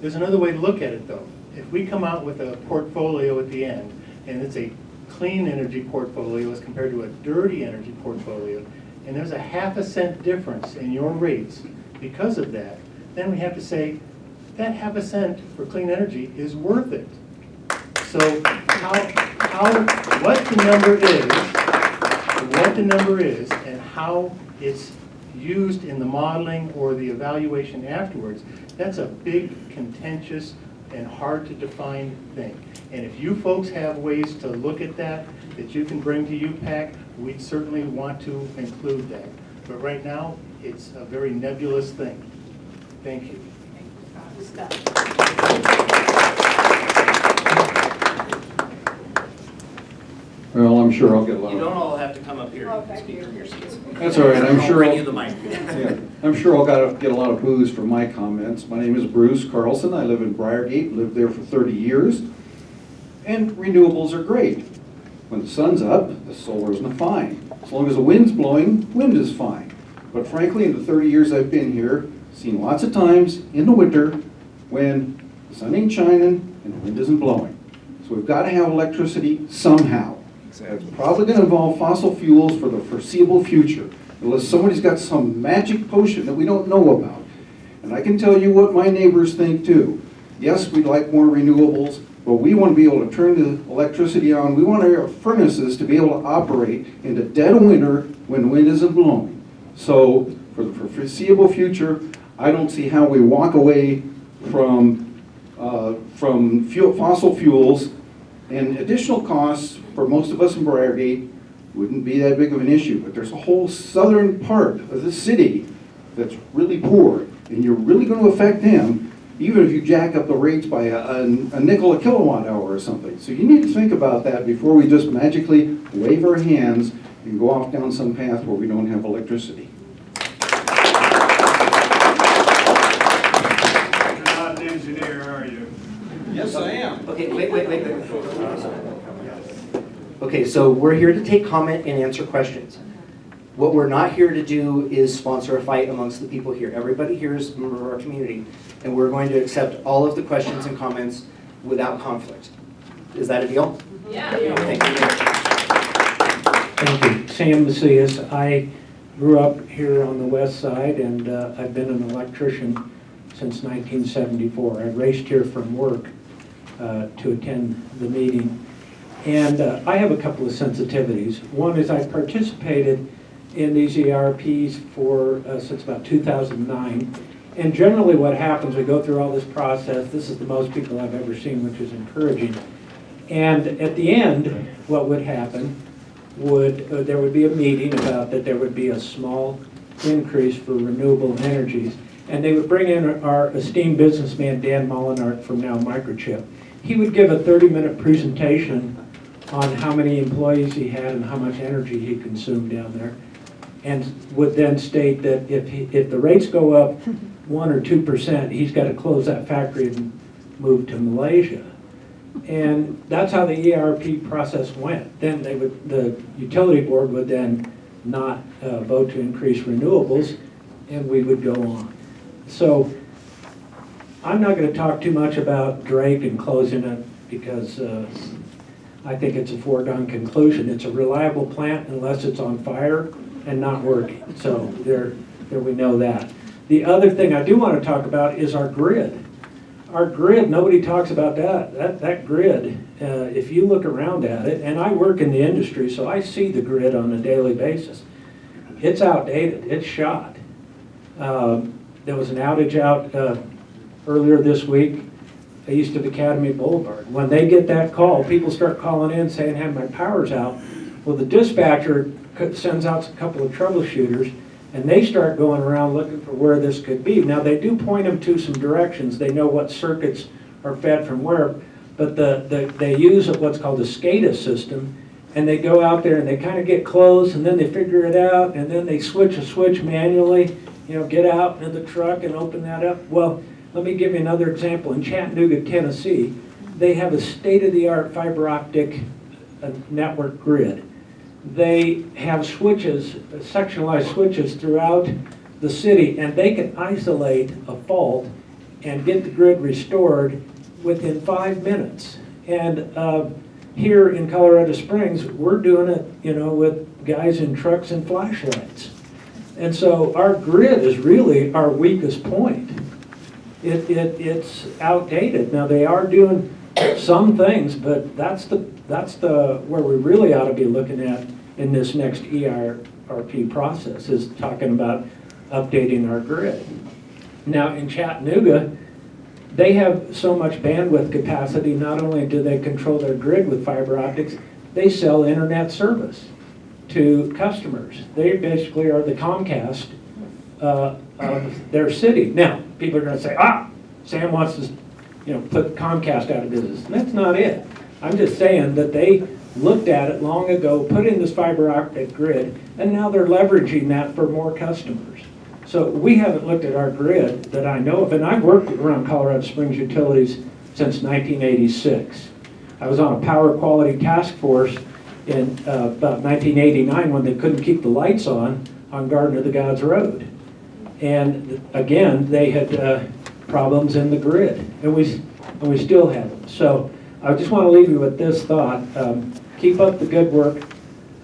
There's another way to look at it though. If we come out with a portfolio at the end, and it's a clean energy portfolio as compared to a dirty energy portfolio, and there's a ½ cent difference in your rates because of that, then we have to say that ½ cent for clean energy is worth it. So what the number is and how it's used in the modeling or the evaluation afterwards, that's a big, contentious, and hard to define thing. And if you folks have ways to look at that you can bring to UPAC, we'd certainly want to include that. But right now, it's a very nebulous thing. Thank you. Well, I'm sure I'll get a lot You of... don't all have to come up here and speak from your seats. That's all right, I'm I'll sure bring I'll- you the mic. Yeah. I'm sure I'll get a lot of boos for my comments. My name is Bruce Carlson. I live in Briargate, lived there for 30 years. And renewables are great. When the sun's up, the solar's fine. As long as the wind's blowing, wind is fine. But frankly, in the 30 years I've been here, I've seen lots of times in the winter when the sun ain't shining and the wind isn't blowing. So we've got to have electricity somehow. It's probably going to involve fossil fuels for the foreseeable future, unless somebody's got some magic potion that we don't know about. And I can tell you what my neighbors think too. Yes, we'd like more renewables, but we want to be able to turn the electricity on. We want our furnaces to be able to operate in the dead of winter when the wind isn't blowing. So for the foreseeable future, I don't see how we walk away from fossil fuels, and additional costs for most of us in Briargate wouldn't be that big of an issue. But there's a whole southern part of the city that's really poor, and you're really going to affect them even if you jack up the rates by a nickel a kilowatt hour or something. So you need to think about that before we just magically wave our hands and go off down some path where we don't have electricity. You're not an engineer, are you? Yes, I am. Okay, wait. Okay, so we're here to take comment and answer questions. What we're not here to do is sponsor a fight amongst the people here. Everybody here is a member of our community, and we're going to accept all of the questions and comments without conflict. Is that a deal? Yeah. Thank you. Thank you. Sam Macias. I grew up here on the west side, and I've been an electrician since 1974. I raced here from work to attend the meeting. And I have a couple of sensitivities. One is I participated in these ERPs since about 2009. And generally what happens, we go through all this process. This is the most people I've ever seen, which is encouraging. And at the end, what would happen there would be a meeting about that there would be a small increase for renewable energies. And they would bring in our esteemed businessman, Dan Molinart from Now Microchip. He would give a 30-minute presentation on how many employees he had and how much energy he consumed down there, and would then state that if the rates go up 1 or 2%, he's got to close that factory and move to Malaysia. And that's how the ERP process went. Then the utility board would then not vote to increase renewables, and we would go on. So I'm not going to talk too much about Drake and closing it because I think it's a foregone conclusion. It's a reliable plant unless it's on fire and not working. So there we know that. The other thing I do want to talk about is our grid. Our grid, nobody talks about that. That grid, if you look around at it, and I work in the industry, so I see the grid on a daily basis. It's outdated. It's shot. There was an outage out earlier this week east of Academy Boulevard. When they get that call, people start calling in saying, hey, my power's out. Well, the dispatcher sends out a couple of troubleshooters, and they start going around looking for where this could be. Now, they do point them to some directions. They know what circuits are fed from where, but they use what's called a SCADA system, and they go out there and they kind of get close, and then they figure it out, and then they switch a switch manually, get out in the truck and open that up. Well, let me give you another example. In Chattanooga, Tennessee, they have a state-of-the-art fiber optic network grid. They have switches, sectionalized switches throughout the city, and they can isolate a fault and get the grid restored within 5 minutes. And here in Colorado Springs, we're doing it, with guys in trucks and flashlights. And so our grid is really our weakest point. It's outdated. Now they are doing some things, but that's where we really ought to be looking at in this next ERP process, is talking about updating our grid. Now in Chattanooga, they have so much bandwidth capacity. Not only do they control their grid with fiber optics, they sell internet service to customers. They basically are the Comcast of their city. Now, people are going to say, Sam wants to put Comcast out of business. And that's not it. I'm just saying that they looked at it long ago, put in this fiber optic grid, and now they're leveraging that for more customers. So we haven't looked at our grid that I know of, and I've worked around Colorado Springs utilities since 1986. I was on a power quality task force in about 1989 when they couldn't keep the lights on Garden of the Gods Road. And again, they had problems in the grid, and we still have them. So I just want to leave you with this thought. Keep up the good work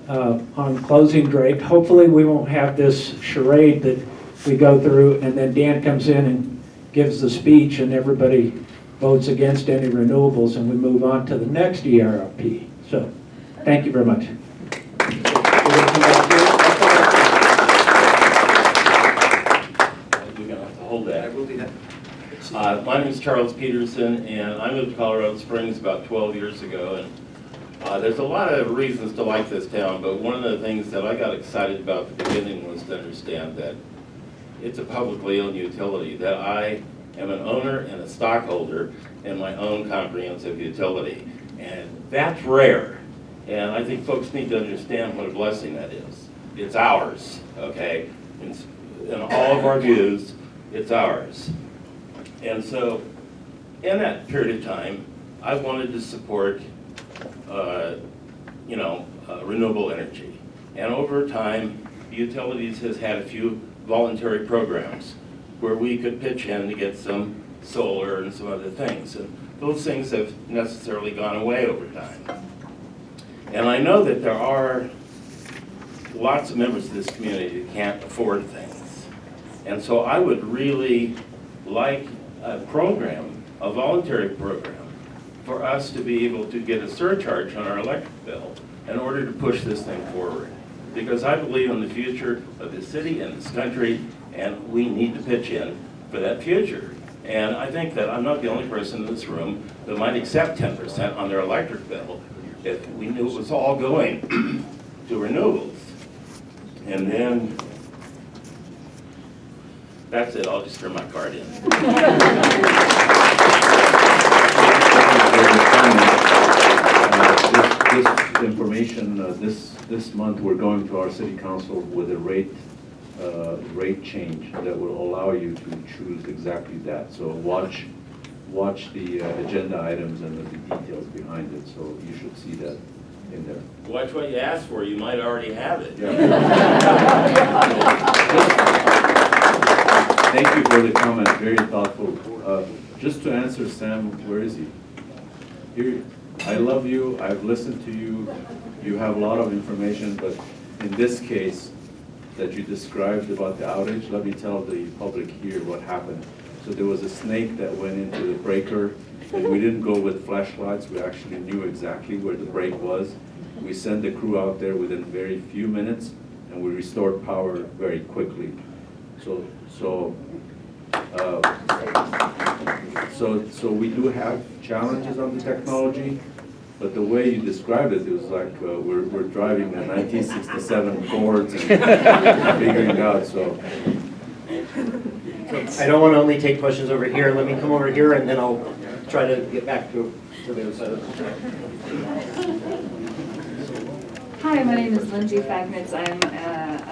on closing Drake. Hopefully we won't have this charade that we go through and then Dan comes in and gives the speech and everybody votes against any renewables and we move on to the next ERP. So thank you very much. We're going to have to hold that. My name is Charles Petersen, and I moved to Colorado Springs about 12 years ago. And there's a lot of reasons to like this town, but one of the things that I got excited about at the beginning was to understand that it's a publicly owned utility, that I am an owner and a stockholder in my own comprehensive utility. And that's rare. And I think folks need to understand what a blessing that is. It's ours, okay? In all of our views, it's ours. And so, in that period of time, I wanted to support, renewable energy. And over time, the utilities has had a few voluntary programs where we could pitch in to get some solar and some other things. And those things have necessarily gone away over time. And I know that there are lots of members of this community that can't afford things. And so I would really like a program, a voluntary program, for us to be able to get a surcharge on our electric bill in order to push this thing forward. Because I believe in the future of this city and this country, and we need to pitch in for that future. And I think that I'm not the only person in this room that might accept 10% on their electric bill if we knew it was all going to renewables. And then, that's it, I'll just turn my card in. This information, this month, we're going to our city council with a rate change that will allow you to choose exactly that. So watch the agenda items and the details behind it. So you should see that in there. Watch what you ask for, you might already have it. Yeah. Thank you for the comment, very thoughtful. Just to answer Sam, where is he? Here, I love you, I've listened to you, you have a lot of information, but in this case that you described about the outage, let me tell the public here what happened. So there was a snake that went into the breaker, and we didn't go with flashlights, we actually knew exactly where the break was. We sent the crew out there within very few minutes, and we restored power very quickly. So we do have challenges on the technology, but the way you described it, it was like we're driving the 1967 Fords and figuring it out. So I don't want to only take questions over here. Let me come over here, and then I'll try to get back to the other side of the Hi, my name is Lindsay Fagnitz. I'm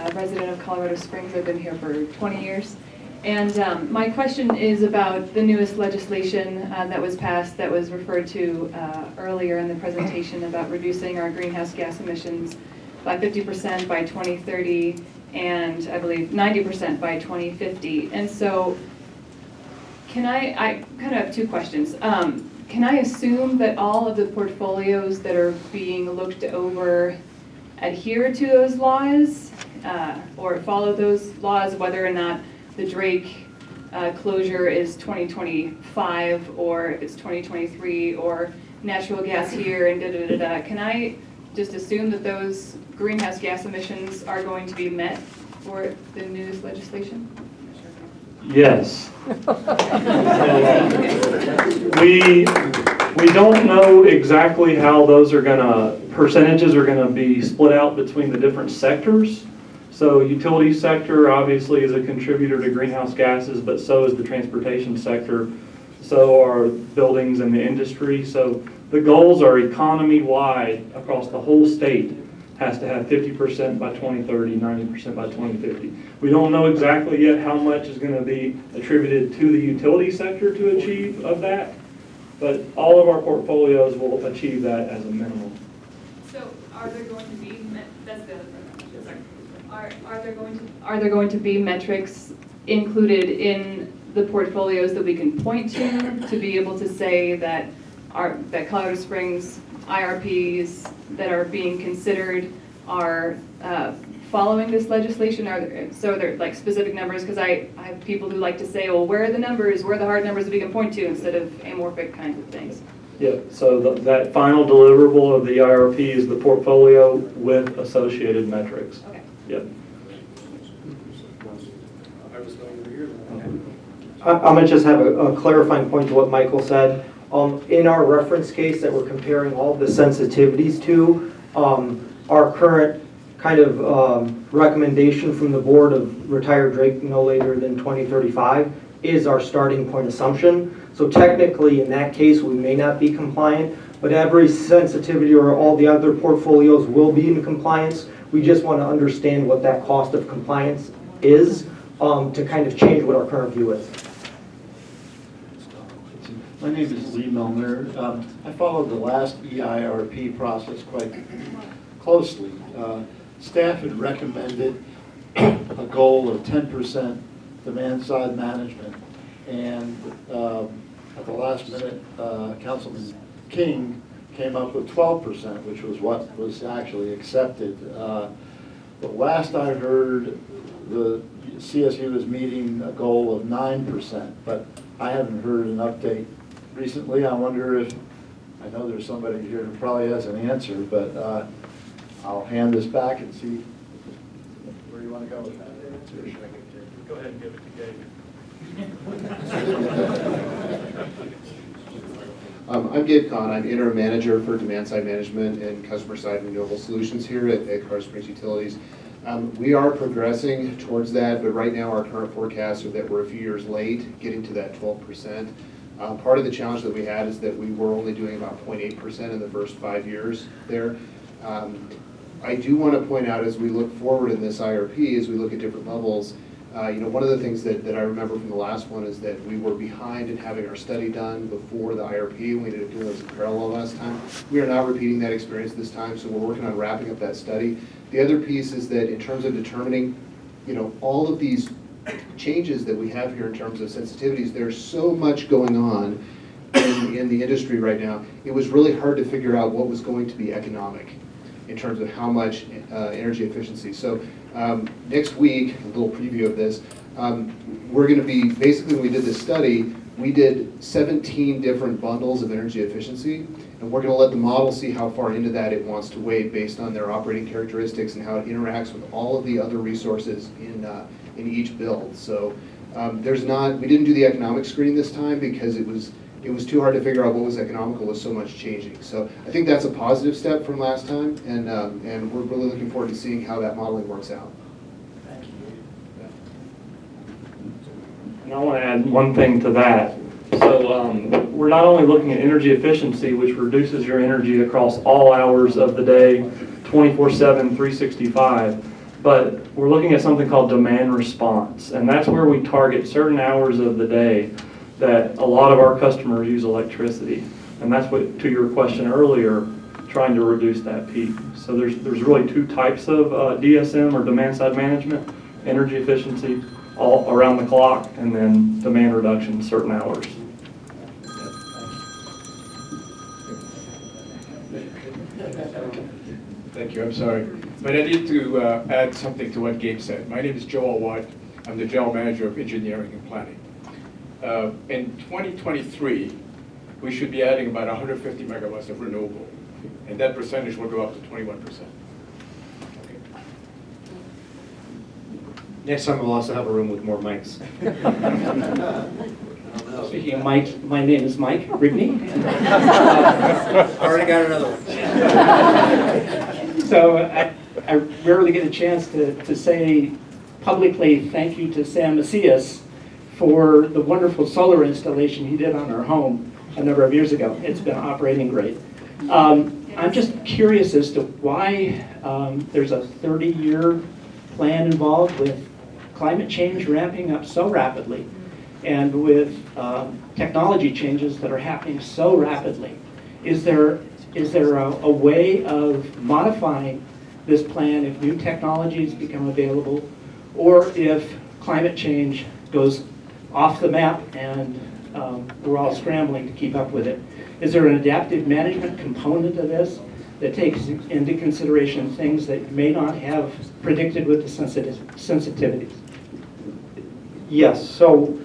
a resident of Colorado Springs. I've been here for 20 years. And my question is about the newest legislation that was passed that was referred to earlier in the presentation about reducing our greenhouse gas emissions by 50% by 2030 and I believe 90% by 2050. And so I kind of have two questions. Can I assume that all of the portfolios that are being looked over adhere to those laws or follow those laws, whether or not the Drake closure is 2025 or if it's 2023 or natural gas here and da-da-da-da? Can I just assume that those greenhouse gas emissions are going to be met for the newest legislation? Yes. We don't know exactly how those percentages are gonna be split out between the different sectors. So utility sector obviously is a contributor to greenhouse gases, but so is the transportation sector. So are buildings and the industry. So the goals are economy-wide across the whole state has to have 50% by 2030, 90% by 2050. We don't know exactly yet how much is going to be attributed to the utility sector to achieve of that, but all of our portfolios will achieve that as a minimum. So are there going to be, that's the other part, sorry. Are there going to be metrics included in the portfolios that we can point to be able to say that that Colorado Springs IRPs that are being considered are following this legislation? So they're like specific numbers, because I have people who like to say, well, where are the numbers, where are the hard numbers that we can point to, instead of amorphic kinds of things. Yeah, so that final deliverable of the IRP is the portfolio with associated metrics. Okay. Yep. I'm going to just have a clarifying point to what Michael said. In our reference case that we're comparing all the sensitivities to, our current kind of recommendation from the board of retire Drake no later than 2035 is our starting point assumption. So technically, in that case, we may not be compliant, but every sensitivity or all the other portfolios will be in compliance. We just want to understand what that cost of compliance is to kind of change what our current view is. My name is Lee Milner. I followed the last EIRP process quite closely. Staff had recommended a goal of 10% demand side management, and at the last minute, Councilman King came up with 12%, which was what was actually accepted. The last I heard, the CSU is meeting a goal of 9%, but I haven't heard an update recently. I wonder if, I know there's somebody here who probably has an answer, but I'll hand this back and see where you want to go with that. Go ahead and give it to Gabe. I'm Gabe Kahn. I'm interim manager for demand side management and customer side renewable solutions here at Colorado Springs Utilities. We are progressing towards that, but right now our current forecasts are that we're a few years late getting to that 12%. Part of the challenge that we had is that we were only doing about 0.8% in the first 5 years there. I do want to point out, as we look forward in this IRP, as we look at different levels, one of the things that I remember from the last one is that we were behind in having our study done before the IRP. We ended up doing those in parallel last time. We are not repeating that experience this time, so we're working on wrapping up that study. The other piece is that in terms of determining, all of these changes that we have here in terms of sensitivities, there's so much going on in the industry right now. It was really hard to figure out what was going to be economic in terms of how much energy efficiency. So next week, a little preview of this, we're going to be, basically when we did this study, we did 17 different bundles of energy efficiency, and we're going to let the model see how far into that it wants to weight based on their operating characteristics and how it interacts with all of the other resources in each build. So we didn't do the economic screening this time because it was too hard to figure out what was economical with so much changing. So I think that's a positive step from last time, and we're really looking forward to seeing how that modeling works out. Thank you. And I want to add one thing to that. So we're not only looking at energy efficiency, which reduces your energy across all hours of the day, 24/7, 365, but we're looking at something called demand response, and that's where we target certain hours of the day that a lot of our customers use electricity. And that's what, to your question earlier, trying to reduce that peak. So there's really two types of DSM, or demand side management: energy efficiency all around the clock, and then demand reduction certain hours. Thank you, I'm sorry. But I need to add something to what Gabe said. My name is Joel Watt. I'm the General Manager of Engineering and Planning. In 2023, we should be adding about 150 megawatts of renewable, and that percentage will go up to 21%. Okay. Next time we'll also have a room with more mics. Speaking of mics, my name is Mike Rigney. Already got another one. So I rarely get a chance to say publicly thank you to Sam Macias for the wonderful solar installation he did on our home a number of years ago. It's been operating great. I'm just curious as to why there's a 30-year plan involved with climate change ramping up so rapidly and with technology changes that are happening so rapidly. Is there a way of modifying this plan if new technologies become available, or if climate change goes off the map and we're all scrambling to keep up with it? Is there an adaptive management component of this that takes into consideration things that you may not have predicted with the sensitivities? Yes, so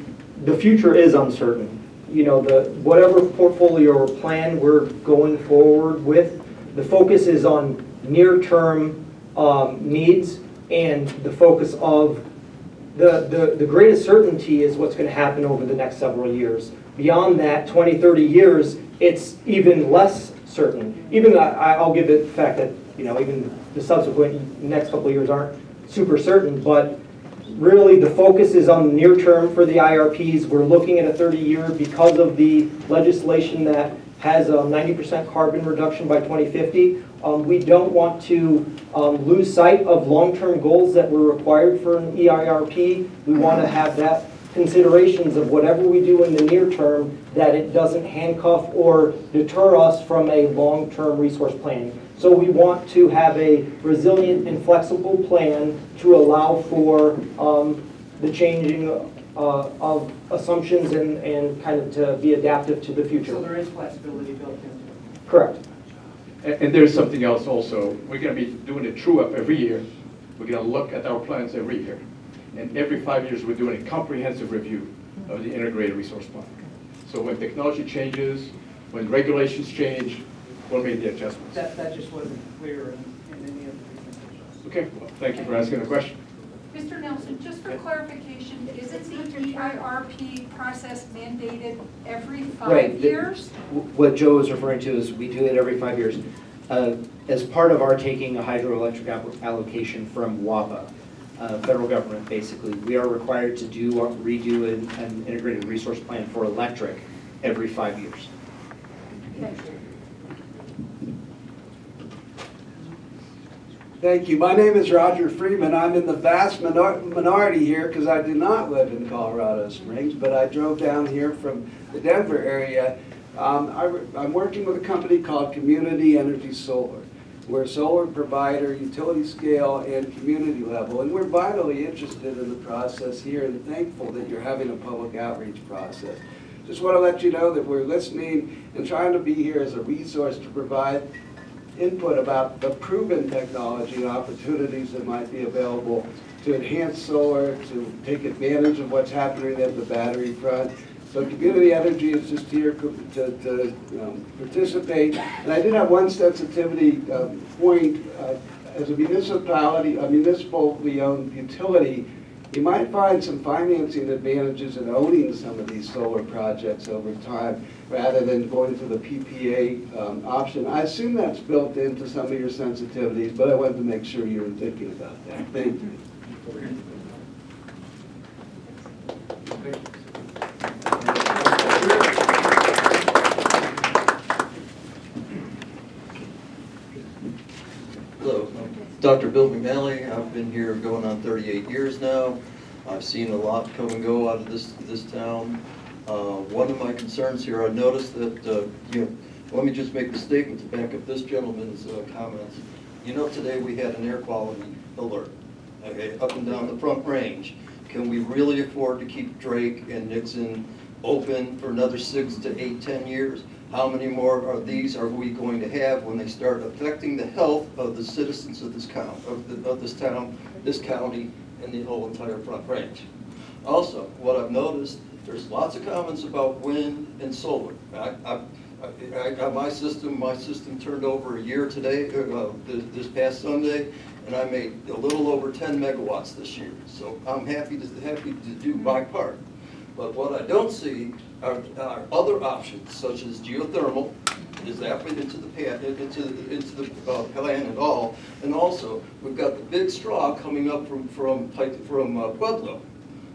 the future is uncertain. You know, whatever portfolio or plan we're going forward with, the focus is on near-term needs, and the focus of the greatest certainty is what's going to happen over the next several years. Beyond that, 20, 30 years, it's even less certain. Even I'll give it the fact that, you know, even the subsequent next couple of years aren't super certain, but really the focus is on near term for the IRPs. We're looking at a 30-year because of the legislation that has a 90% carbon reduction by 2050. We don't want to lose sight of long-term goals that were required for an EIRP. We want to have that considerations of whatever we do in the near term, that it doesn't handcuff or deter us from a long-term resource planning. So we want to have a resilient and flexible plan to allow for the changing of assumptions and kind of to be adaptive to the future. So there is flexibility built into it? Correct. And there's something else also. We're going to be doing a true-up every year. We're going to look at our plans every year. And every 5 years, we're doing a comprehensive review of the integrated resource plan. So when technology changes, when regulations change, we'll make the adjustments. That just wasn't clear in any of the presentations. Okay, well, thank you for asking the question. Mr. Nelson, just for clarification, isn't the EIRP process mandated every 5 years? What Joe is referring to is we do it every 5 years. As part of our taking a hydroelectric allocation from WAPA, federal government basically, we are required to redo an integrated resource plan for electric every 5 years. Thank you. Thank you. My name is Roger Freeman. I'm in the vast minority here because I do not live in Colorado Springs, but I drove down here from the Denver area. I'm working with a company called Community Energy Solar. We're a solar provider, utility scale, and community level, and we're vitally interested in the process here and thankful that you're having a public outreach process. Just want to let you know that we're listening and trying to be here as a resource to provide input about the proven technology and opportunities that might be available to enhance solar, to take advantage of what's happening at the battery front. So Community Energy is just here to participate. And I did have one sensitivity point. As a municipality, a municipally owned utility, you might find some financing advantages in owning some of these solar projects over time rather than going to the PPA option. I assume that's built into some of your sensitivities, but I wanted to make sure you were thinking about that. Thank you. Hello, Dr. Bill McNally. I've been here going on 38 years now. I've seen a lot come and go out of this town. One of my concerns here, I noticed that, let me just make the statement to back up this gentleman's comments. You know, today we had an air quality alert, okay, up and down the Front Range. Can we really afford to keep Drake and Nixon open for another 6 to 8, 10 years? How many more of these are we going to have when they start affecting the health of the citizens of this town, this county, and the whole entire Front Range? Also, what I've noticed, there's lots of comments about wind and solar. I got my system turned over a year today, this past Sunday, and I made a little over 10 megawatts this year. So I'm happy to do my part. But what I don't see are other options, such as geothermal. Is that fit into the plan at all? And also, we've got the big straw coming up from Pueblo.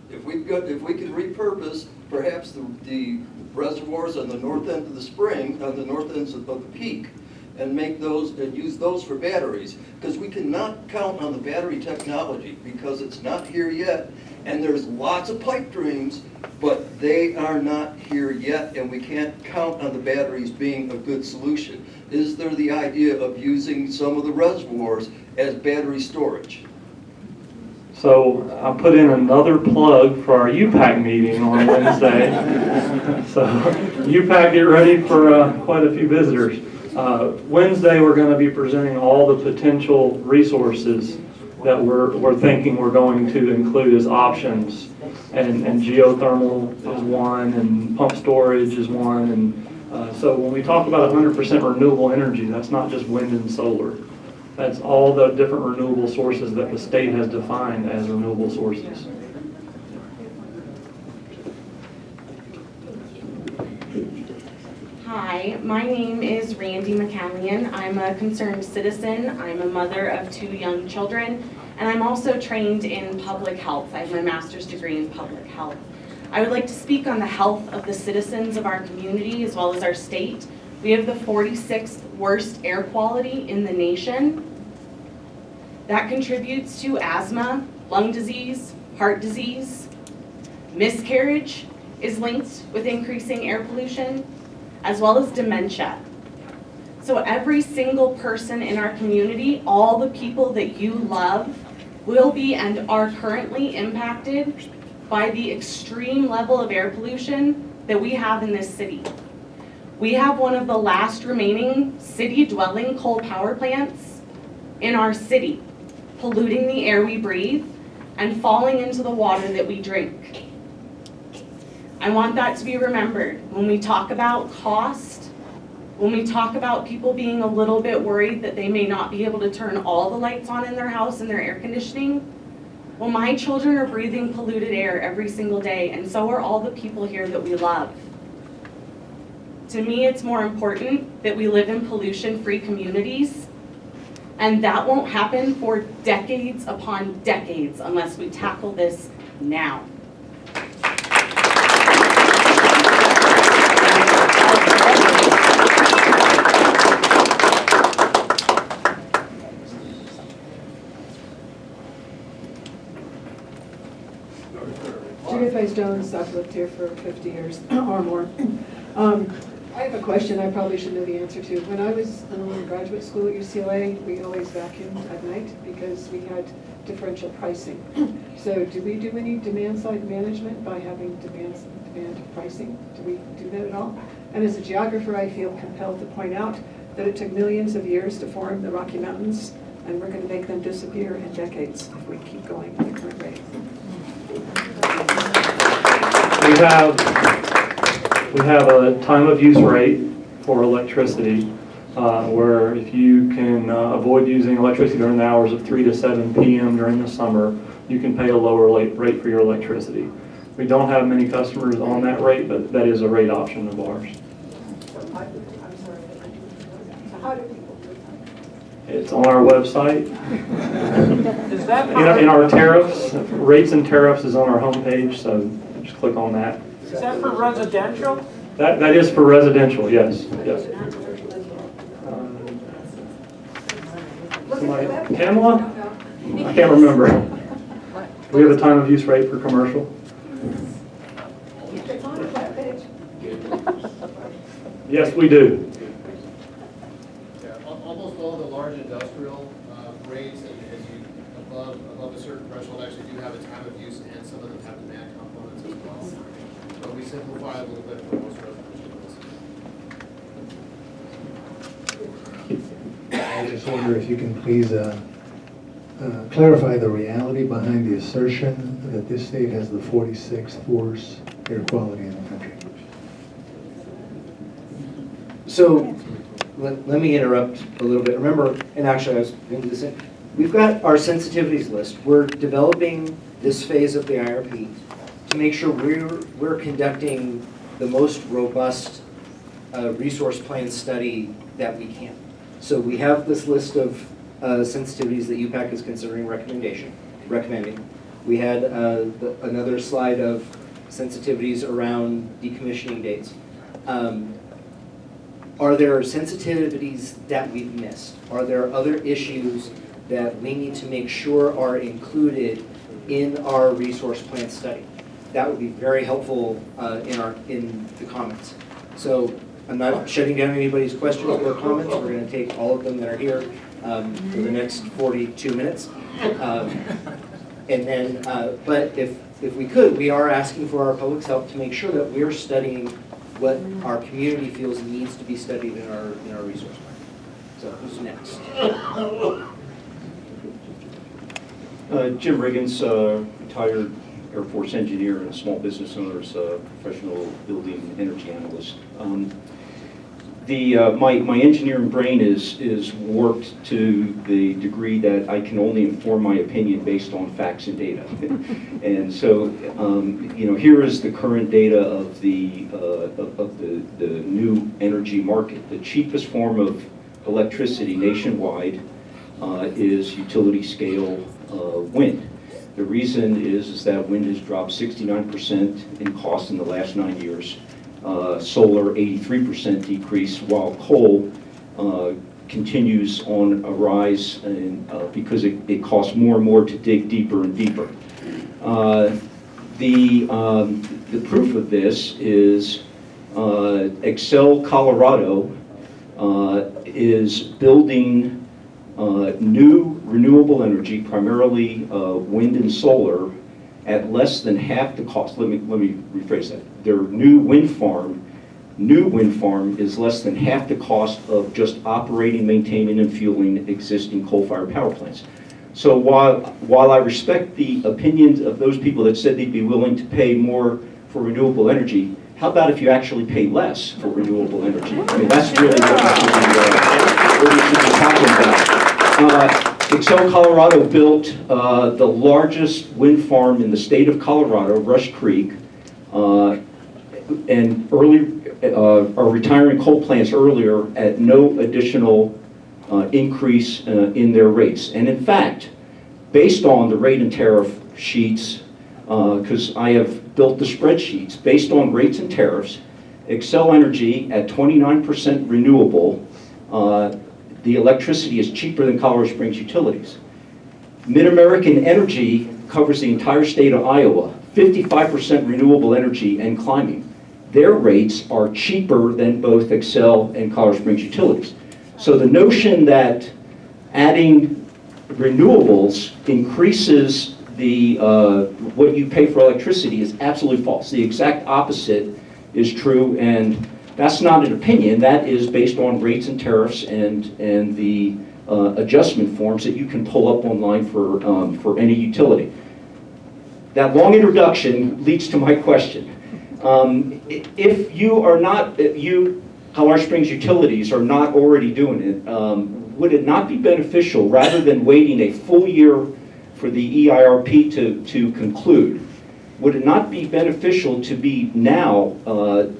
If we could repurpose perhaps the reservoirs on the north end of the spring, on the north ends of the peak, and make those, and use those for batteries, because we cannot count on the battery technology because it's not here yet. And there's lots of pipe dreams, but they are not here yet, and we can't count on the batteries being a good solution. Is there the idea of using some of the reservoirs as battery storage? So I'll put in another plug for our UPAC meeting on Wednesday. So UPAC, get ready for quite a few visitors. Wednesday, we're going to be presenting all the potential resources that we're thinking we're going to include as options. And geothermal is one, and pump storage is one. And so when we talk about 100% renewable energy, that's not just wind and solar. That's all the different renewable sources that the state has defined as renewable sources. Hi, my name is Randy McCallion. I'm a concerned citizen. I'm a mother of 2 young children, and I'm also trained in public health. I have my master's degree in public health. I would like to speak on the health of the citizens of our community as well as our state. We have the 46th worst air quality in the nation. That contributes to asthma, lung disease, heart disease. Miscarriage is linked with increasing air pollution, as well as dementia. So every single person in our community, all the people that you love, will be and are currently impacted by the extreme level of air pollution that we have in this city. We have one of the last remaining city-dwelling coal power plants in our city, polluting the air we breathe and falling into the water that we drink. I want that to be remembered when we talk about cost, when we talk about people being a little bit worried that they may not be able to turn all the lights on in their house and their air conditioning. Well, my children are breathing polluted air every single day, and so are all the people here that we love. To me, it's more important that we live in pollution-free communities, and that won't happen for decades upon decades unless we tackle this now. Judith Weiss Jones, I've lived here for 50 years or more. I have a question I probably should know the answer to. When I was in graduate school at UCLA, we always vacuumed at night because we had differential pricing. So do we do any demand-side management by having demand pricing? Do we do that at all? And as a geographer, I feel compelled to point out that it took millions of years to form the Rocky Mountains, and we're going to make them disappear in decades if we keep going at the current rate. We have a time of use rate for electricity where if you can avoid using electricity during the hours of 3 to 7 p.m. during the summer, you can pay a lower rate for your electricity. We don't have many customers on that rate, but that is a rate option of ours. It's on our website. Is that in our tariffs, rates and tariffs is on our homepage, so just click on that. Is that for residential? That is for residential, yes. Yes. Somebody, Pamela? I can't remember. Do we have a time of use rate for commercial? Yes, we do. Almost all the large industrial rates, and as you above a certain threshold, actually do have a time of use, and some of them have demand components as well. But we simplify a little bit for most residential. I just wonder if you can please clarify the reality behind the assertion that this state has the 46th worst air quality in the country. So let me interrupt a little bit. Remember, and actually I was going to do this, we've got our sensitivities list. We're developing this phase of the IRP to make sure we're conducting the most robust resource plan study that we can. So we have this list of sensitivities that UPAC is considering recommending. We had another slide of sensitivities around decommissioning dates. Are there sensitivities that we've missed? Are there other issues that we need to make sure are included in our resource plan study? That would be very helpful in the comments. So I'm not shutting down anybody's questions or comments. We're going to take all of them that are here for the next 42 minutes. And then, but if we could, we are asking for our public's help to make sure that we're studying what our community feels needs to be studied in our resource plan. So who's next? Jim Riggins, retired Air Force engineer and small business owners, professional building energy analyst. My engineering brain is warped to the degree that I can only inform my opinion based on facts and data. And so, here is the current data of the new energy market. The cheapest form of electricity nationwide is utility scale wind. The reason is that wind has dropped 69% in cost in the last 9 years. Solar 83% decrease, while coal continues on a rise because it costs more and more to dig deeper and deeper. The proof of this is Excel, Colorado is building new renewable energy, primarily wind and solar, at less than half the cost. Let me rephrase that. Their new wind farm is less than half the cost of just operating, maintaining, and fueling existing coal-fired power plants. So while I respect the opinions of those people that said they'd be willing to pay more for renewable energy, how about if you actually pay less for renewable energy? I mean, that's really what we should be talking about. Excel Colorado built the largest wind farm in the state of Colorado, Rush Creek, and are retiring coal plants earlier at no additional increase in their rates. And in fact, based on the rate and tariff sheets, because I have built the spreadsheets, based on rates and tariffs, Excel Energy at 29% renewable, the electricity is cheaper than Colorado Springs Utilities. Mid-American Energy covers the entire state of Iowa, 55% renewable energy and climbing. Their rates are cheaper than both Excel and Colorado Springs Utilities. So the notion that adding renewables increases the what you pay for electricity is absolutely false. The exact opposite is true, and that's not an opinion. That is based on rates and tariffs and the adjustment forms that you can pull up online for any utility. That long introduction leads to my question. If you, Colorado Springs Utilities, are not already doing it, would it not be beneficial, rather than waiting a full year for the EIRP to conclude, would it not be beneficial to be now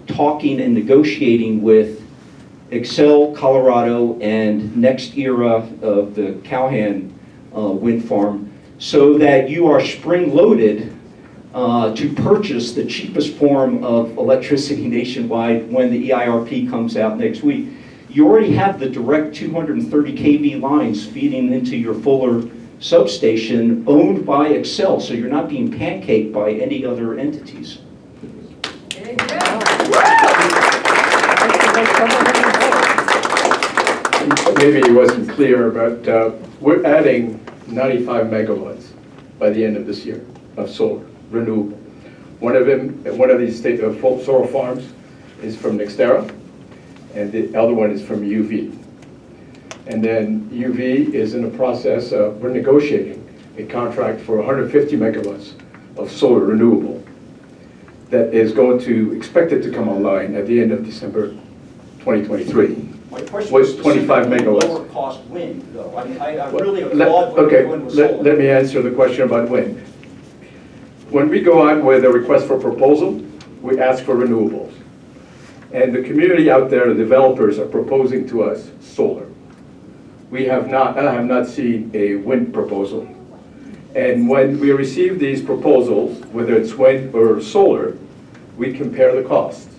talking and negotiating with Excel, Colorado, and Next Era of the Cowhan wind farm, so that you are spring-loaded to purchase the cheapest form of electricity nationwide when the EIRP comes out next week? You already have the direct 230 kV lines feeding into your Fuller substation owned by Excel, so you're not being pancaked by any other entities. Maybe it wasn't clear, but we're adding 95 megawatts by the end of this year of solar, renewable. One of these state solar farms is from Nextera, and the other one is from UV. And then UV is in the process of, we're negotiating a contract for 150 megawatts of solar renewable that is expected to come online at the end of December 2023. My question was 25 megawatts. Lower cost wind, though. I really applaud what you're doing with solar. Let me answer the question about wind. When we go out with a request for proposal, we ask for renewables. And the community out there, the developers, are proposing to us solar. I have not seen a wind proposal. And when we receive these proposals, whether it's wind or solar, we compare the costs.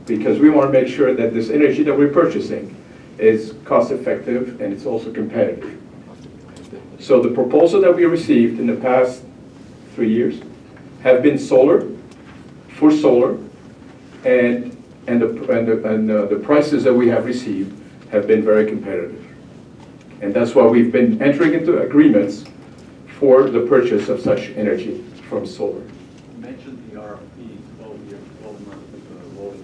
because we want to make sure that this energy that we're purchasing is cost effective and it's also competitive. So the proposal that we received in the past 3 years have been solar, for solar, and the prices that we have received have been very competitive. And that's why we've been entering into agreements for the purchase of such energy from solar. You mentioned the RFP, 12-year, 12-month rolling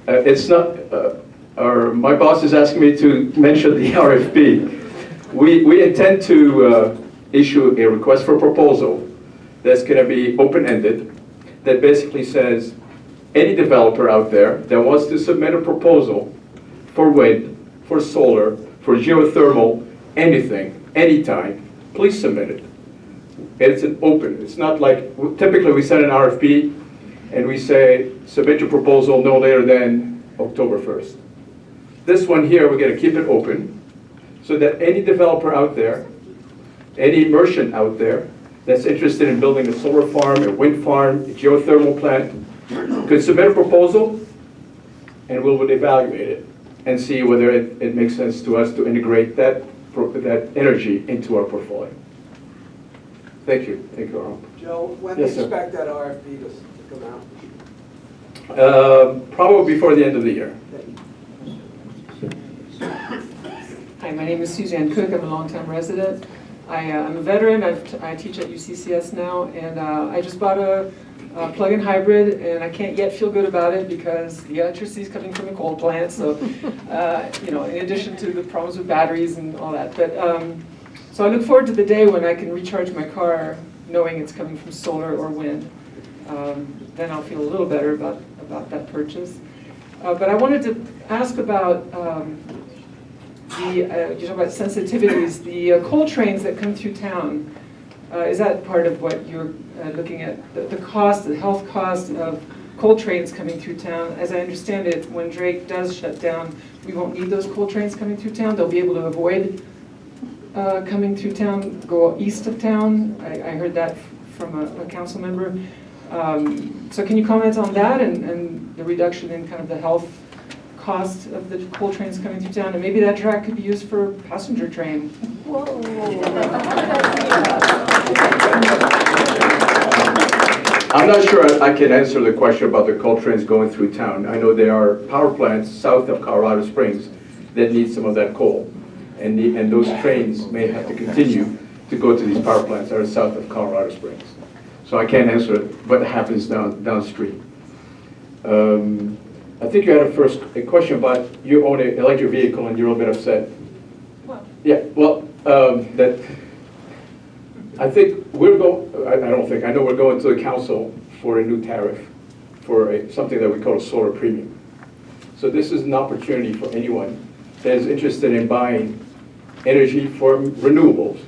RFP. It's not, my boss is asking me to mention the RFP. We intend to issue a request for proposal that's going to be open-ended, that basically says any developer out there that wants to submit a proposal for wind, for solar, for geothermal, anything, anytime, please submit it. It's an open, it's not like, typically we send an RFP and we say, submit your proposal no later than October 1st. This one here, we're gonna keep it open so that any developer out there, any merchant out there that's interested in building a solar farm, a wind farm, a geothermal plant, could submit a proposal and we would evaluate it and see whether it makes sense to us to integrate that energy into our portfolio. Thank you. Thank you, Arnold. Joe, when do you Yes, sir. expect that RFP to come out? Probably before the end of the year. Hi, my name is Suzanne Cook. I'm a longtime resident. I'm a veteran. I teach at UCCS now, and I just bought a plug-in hybrid, and I can't yet feel good about it because the electricity is coming from a coal plant. So, you know, in addition to the problems with batteries and all that. But so I look forward to the day when I can recharge my car, knowing it's coming from solar or wind. Then I'll feel a little better about that purchase. But I wanted to ask about you talk about sensitivities, the coal trains that come through town. Is that part of what you're looking at, the cost, the health cost of coal trains coming through town? As I understand it, when Drake does shut down, we won't need those coal trains coming through town. They'll be able to avoid coming through town, go east of town. I heard that from a council member. So can you comment on that and the reduction in kind of the health cost of the coal trains coming through town? And maybe that track could be used for passenger train. Whoa. I'm not sure I can answer the question about the coal trains going through town. I know there are power plants south of Colorado Springs that need some of that coal. And those trains may have to continue to go to these power plants that are south of Colorado Springs. So I can't answer what happens downstream. I think you had a question about you own an electric vehicle and you're a little bit upset. Well. Yeah, well, that I think we're going, I know we're going to the council for a new tariff for something that we call a solar premium. So this is an opportunity for anyone that is interested in buying energy from renewables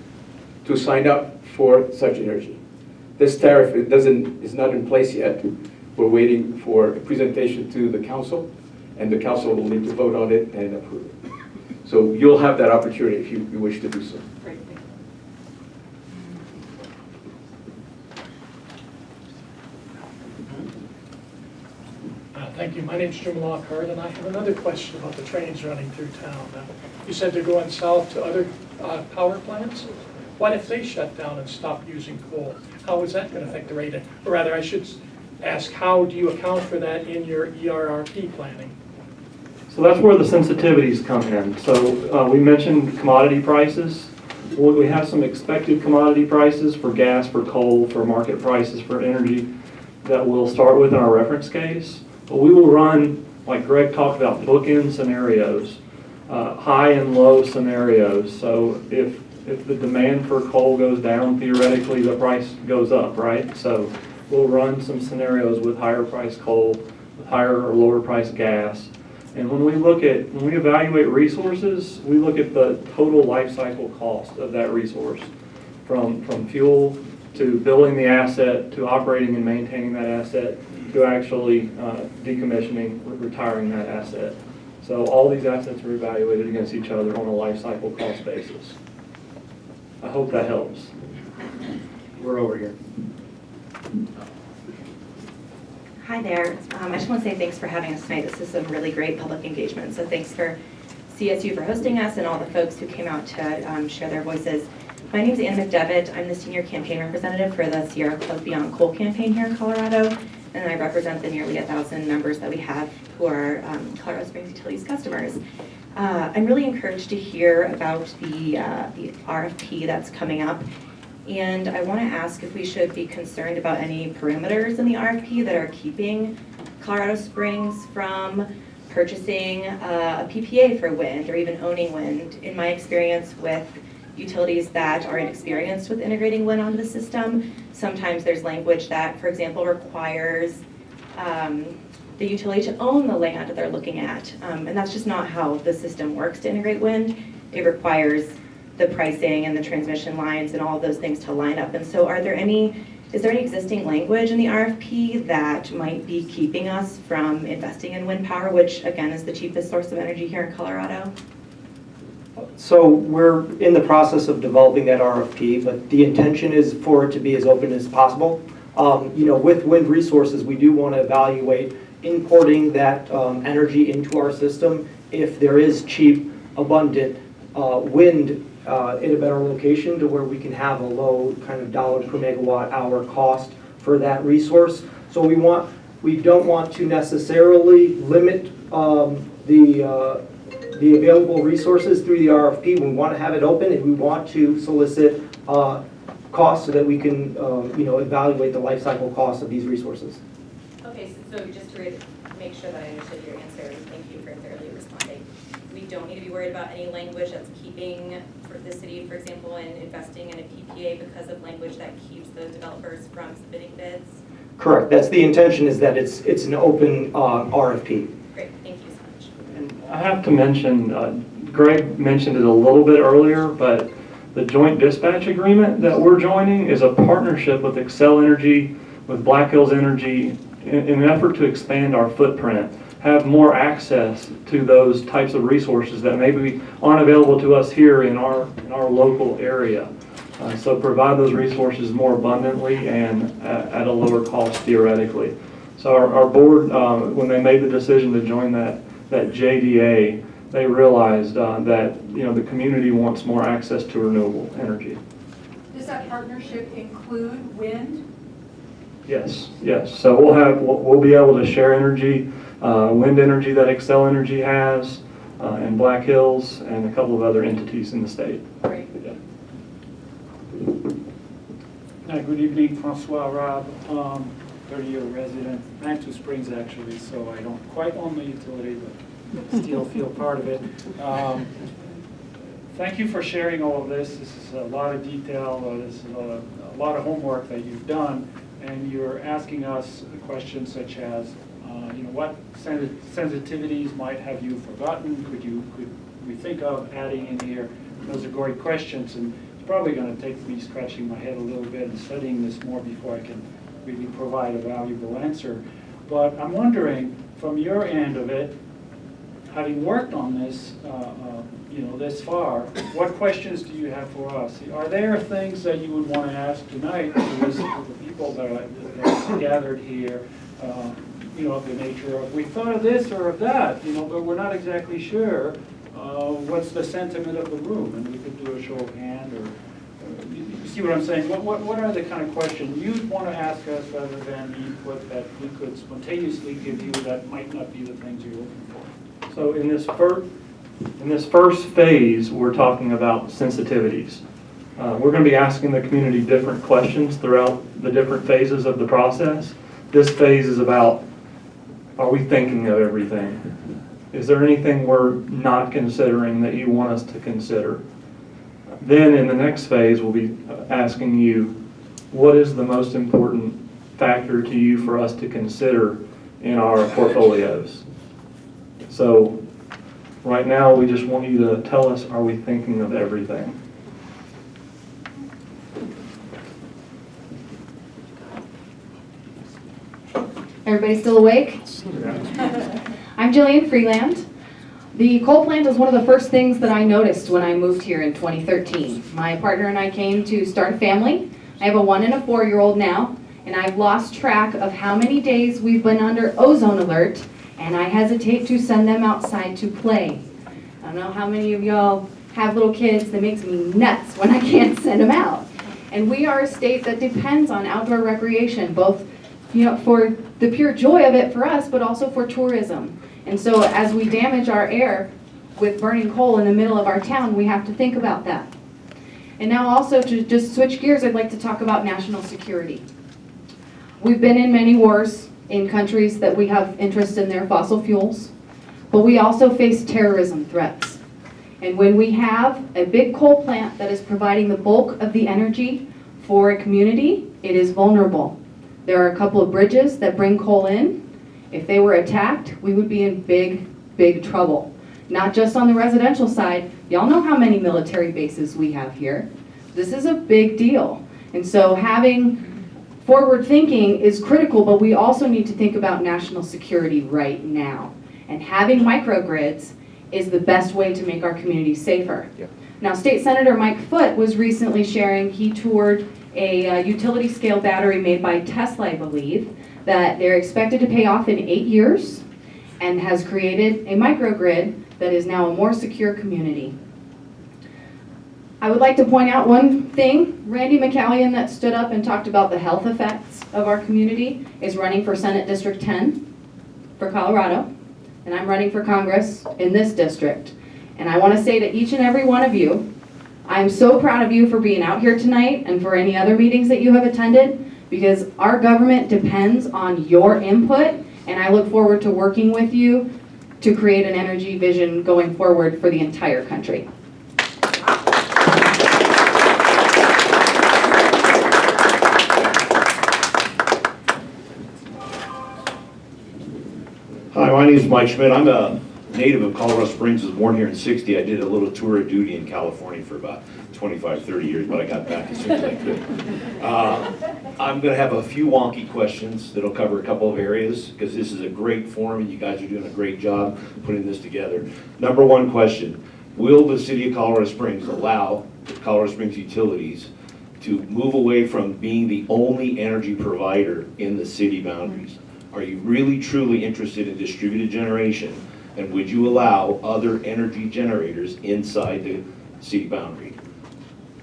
to sign up for such energy. This tariff is not in place yet. We're waiting for a presentation to the council, and the council will need to vote on it and approve it. So you'll have that opportunity if you wish to do so. Great. Thank you. My name's Jim Lockhart, and I have another question about the trains running through town. You said they're going south to other power plants. What if they shut down and stop using coal? How is that going to affect the rate? Or rather, I should ask, how do you account for that in your ERRP planning? So that's where the sensitivities come in. So we mentioned commodity prices. Well, we have some expected commodity prices for gas, for coal, for market prices, for energy that we'll start with in our reference case. But we will run, like Greg talked about, bookend scenarios, high and low scenarios. So if the demand for coal goes down, theoretically the price goes up, right? So we'll run some scenarios with higher price coal, with higher or lower price gas. And when we evaluate resources, we look at the total life cycle cost of that resource, from fuel to building the asset, to operating and maintaining that asset, to actually decommissioning, retiring that asset. So all these assets are evaluated against each other on a life cycle cost basis. I hope that helps. We're over here. Hi there. I just want to say thanks for having us tonight. This is some really great public engagement. So thanks for CSU for hosting us and all the folks who came out to share their voices. My name is Anna McDevitt. I'm the senior campaign representative for the Sierra Club Beyond Coal campaign here in Colorado, and I represent the nearly 1,000 members that we have who are Colorado Springs Utilities customers. I'm really encouraged to hear about the RFP that's coming up. And I want to ask if we should be concerned about any parameters in the RFP that are keeping Colorado Springs from purchasing a PPA for wind or even owning wind. In my experience with utilities that are inexperienced with integrating wind onto the system, sometimes there's language that, for example, requires the utility to own the land that they're looking at. And that's just not how the system works to integrate wind. It requires the pricing and the transmission lines and all of those things to line up. And so is there any existing language in the RFP that might be keeping us from investing in wind power, which again is the cheapest source of energy here in Colorado? So we're in the process of developing that RFP, but the intention is for it to be as open as possible. With wind resources, we do want to evaluate importing that energy into our system if there is cheap, abundant wind in a better location to where we can have a low kind of dollar per megawatt hour cost for that resource. So we don't want to necessarily limit the available resources through the RFP. We want to have it open, and we want to solicit costs so that we can evaluate the life cycle costs of these resources. Okay, so just to make sure that I understood your answer, thank you for thoroughly responding. We don't need to be worried about any language that's keeping the city, for example, in investing in a PPA because of language that keeps the developers from submitting bids? Correct. That's the intention, is that it's an open RFP. Great, thank you so much. And I have to mention, Greg mentioned it a little bit earlier, but the joint dispatch agreement that we're joining is a partnership with Xcel Energy, with Black Hills Energy, in an effort to expand our footprint, have more access to those types of resources that maybe aren't available to us here in our local area. So provide those resources more abundantly and at a lower cost theoretically. So our board, when they made the decision to join that JDA, they realized that the community wants more access to renewable energy. Does that partnership include wind? Yes. So we'll be able to share energy, wind energy that Xcel Energy has, and Black Hills, and a couple of other entities in the state. Great. Yeah. Good evening, Francois Rob, 30-year resident, Manitou Springs actually, so I don't quite own the utility, but still feel part of it. Thank you for sharing all of this. This is a lot of detail, this is a lot of homework that you've done, and you're asking us questions such as, what sensitivities might have you forgotten? Could we think of adding in here? Those are great questions, and it's probably going to take me scratching my head a little bit and studying this more before I can really provide a valuable answer. But I'm wondering, from your end of it, having worked on this, this far, what questions do you have for us? Are there things that you would want to ask tonight to the people that are gathered here? Of the nature of, we thought of this or of that, but we're not exactly sure what's the sentiment of the room, and we could do a show of hand, or you see what I'm saying? What are the kind of questions you'd want to ask us rather than the input that we could spontaneously give you that might not be the things you're looking for? So in this first phase, we're talking about sensitivities. We're going to be asking the community different questions throughout the different phases of the process. This phase is about, are we thinking of everything? Is there anything we're not considering that you want us to consider? Then in the next phase, we'll be asking you, what is the most important factor to you for us to consider in our portfolios? So right now, we just want you to tell us, are we thinking of everything? Everybody still awake? I'm Jillian Freeland. The coal plant was one of the first things that I noticed when I moved here in 2013. My partner and I came to start a family. I have a 1 and a 4-year-old now, And I've lost track of how many days we've been under ozone alert, and I hesitate to send them outside to play. I don't know how many of y'all have little kids. That makes me nuts when I can't send them out. And we are a state that depends on outdoor recreation, both for the pure joy of it for us, but also for tourism. And so as we damage our air with burning coal in the middle of our town, we have to think about that. And now also, to just switch gears, I'd like to talk about national security. We've been in many wars in countries that we have interest in their fossil fuels, but we also face terrorism threats. And when we have a big coal plant that is providing the bulk of the energy for a community, it is vulnerable. There are a couple of bridges that bring coal in. If they were attacked, we would be in big, big trouble. Not just on the residential side. Y'all know how many military bases we have here. This is a big deal. And so having forward thinking is critical, but we also need to think about national security right now. And having microgrids is the best way to make our communities safer. Yeah. Now, State Senator Mike Foote was recently sharing, he toured a utility scale battery made by Tesla, I believe, that they're expected to pay off in 8 years and has created a microgrid that is now a more secure community. I would like to point out one thing. Randy McCallion, that stood up and talked about the health effects of our community, is running for Senate District 10 for Colorado, and I'm running for Congress in this district. And I want to say to each and every one of you, I'm so proud of you for being out here tonight and for any other meetings that you have attended, because our government depends on your input, and I look forward to working with you to create an energy vision going forward for the entire country. Hi, my name is Mike Schmidt. I'm a native of Colorado Springs. I was born here in '60. I did a little tour of duty in California for about 25, 30 years, but I got back as soon as I could. I'm going to have a few wonky questions that'll cover a couple of areas, because this is a great forum and you guys are doing a great job putting this together. Number one question: will the city of Colorado Springs allow the Colorado Springs utilities to move away from being the only energy provider in the city boundaries? Are you really truly interested in distributed generation, and would you allow other energy generators inside the city boundary?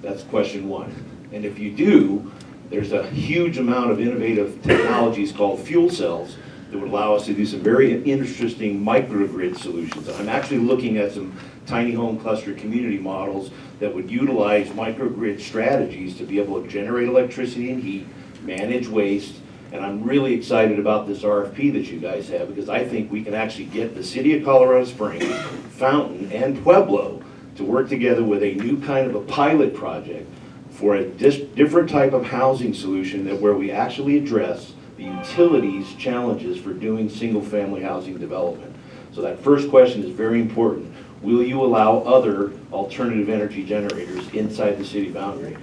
That's question one. And if you do, there's a huge amount of innovative technologies called fuel cells that would allow us to do some very interesting microgrid solutions. I'm actually looking at some tiny home cluster community models that would utilize microgrid strategies to be able to generate electricity and heat, manage waste. And I'm really excited about this RFP that you guys have, because I think we can actually get the city of Colorado Springs, Fountain, and Pueblo to work together with a new kind of a pilot project for a different type of housing solution that where we actually address the utilities challenges for doing single-family housing development. So that first question is very important. Will you allow other alternative energy generators inside the city boundary?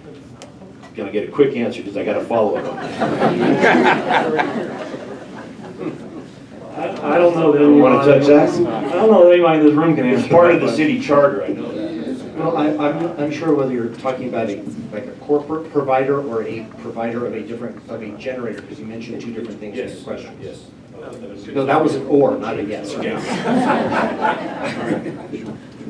Can I get a quick answer, because I got a follow-up on that. I don't know that anyone, want to touch that? I don't know that anybody in this room can answer. It's part of the city charter, I know that. Well, I'm unsure whether you're talking about like a corporate provider or a provider of a generator, because you mentioned two different things in your question. Yes. No, that was an or, not a yes.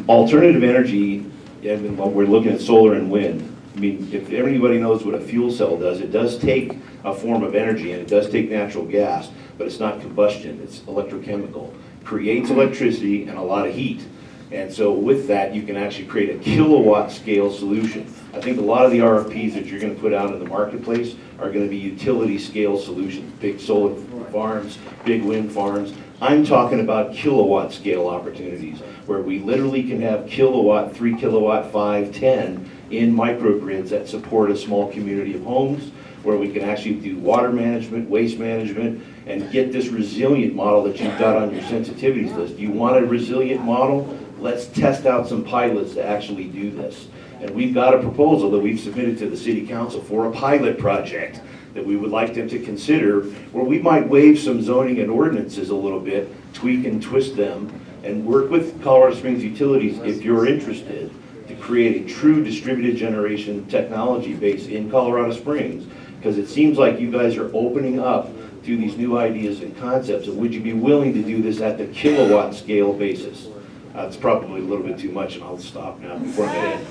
Alternative energy, and while we're looking at solar and wind, I mean, if everybody knows what a fuel cell does, it does take a form of energy, and it does take natural gas, but it's not combustion, it's electrochemical. Creates electricity and a lot of heat. And so with that, you can actually create a kilowatt scale solution. I think a lot of the RFPs that you're going to put out in the marketplace are going to be utility scale solutions, big solar farms, big wind farms. I'm talking about kilowatt scale opportunities, where we literally can have kilowatt, 3 kilowatt, 5, 10 in microgrids that support a small community of homes, where we can actually do water management, waste management, and get this resilient model that you've got on your sensitivities list. Do you want a resilient model? Let's test out some pilots to actually do this. And we've got a proposal that we've submitted to the City Council for a pilot project that we would like them to consider, where we might waive some zoning and ordinances a little bit, tweak and twist them, and work with Colorado Springs Utilities, if you're interested, to create a true distributed generation technology base in Colorado Springs Because it seems like you guys are opening up to these new ideas and concepts, and would you be willing to do this at the kilowatt scale basis? It's probably a little bit too much, and I'll stop now before I end.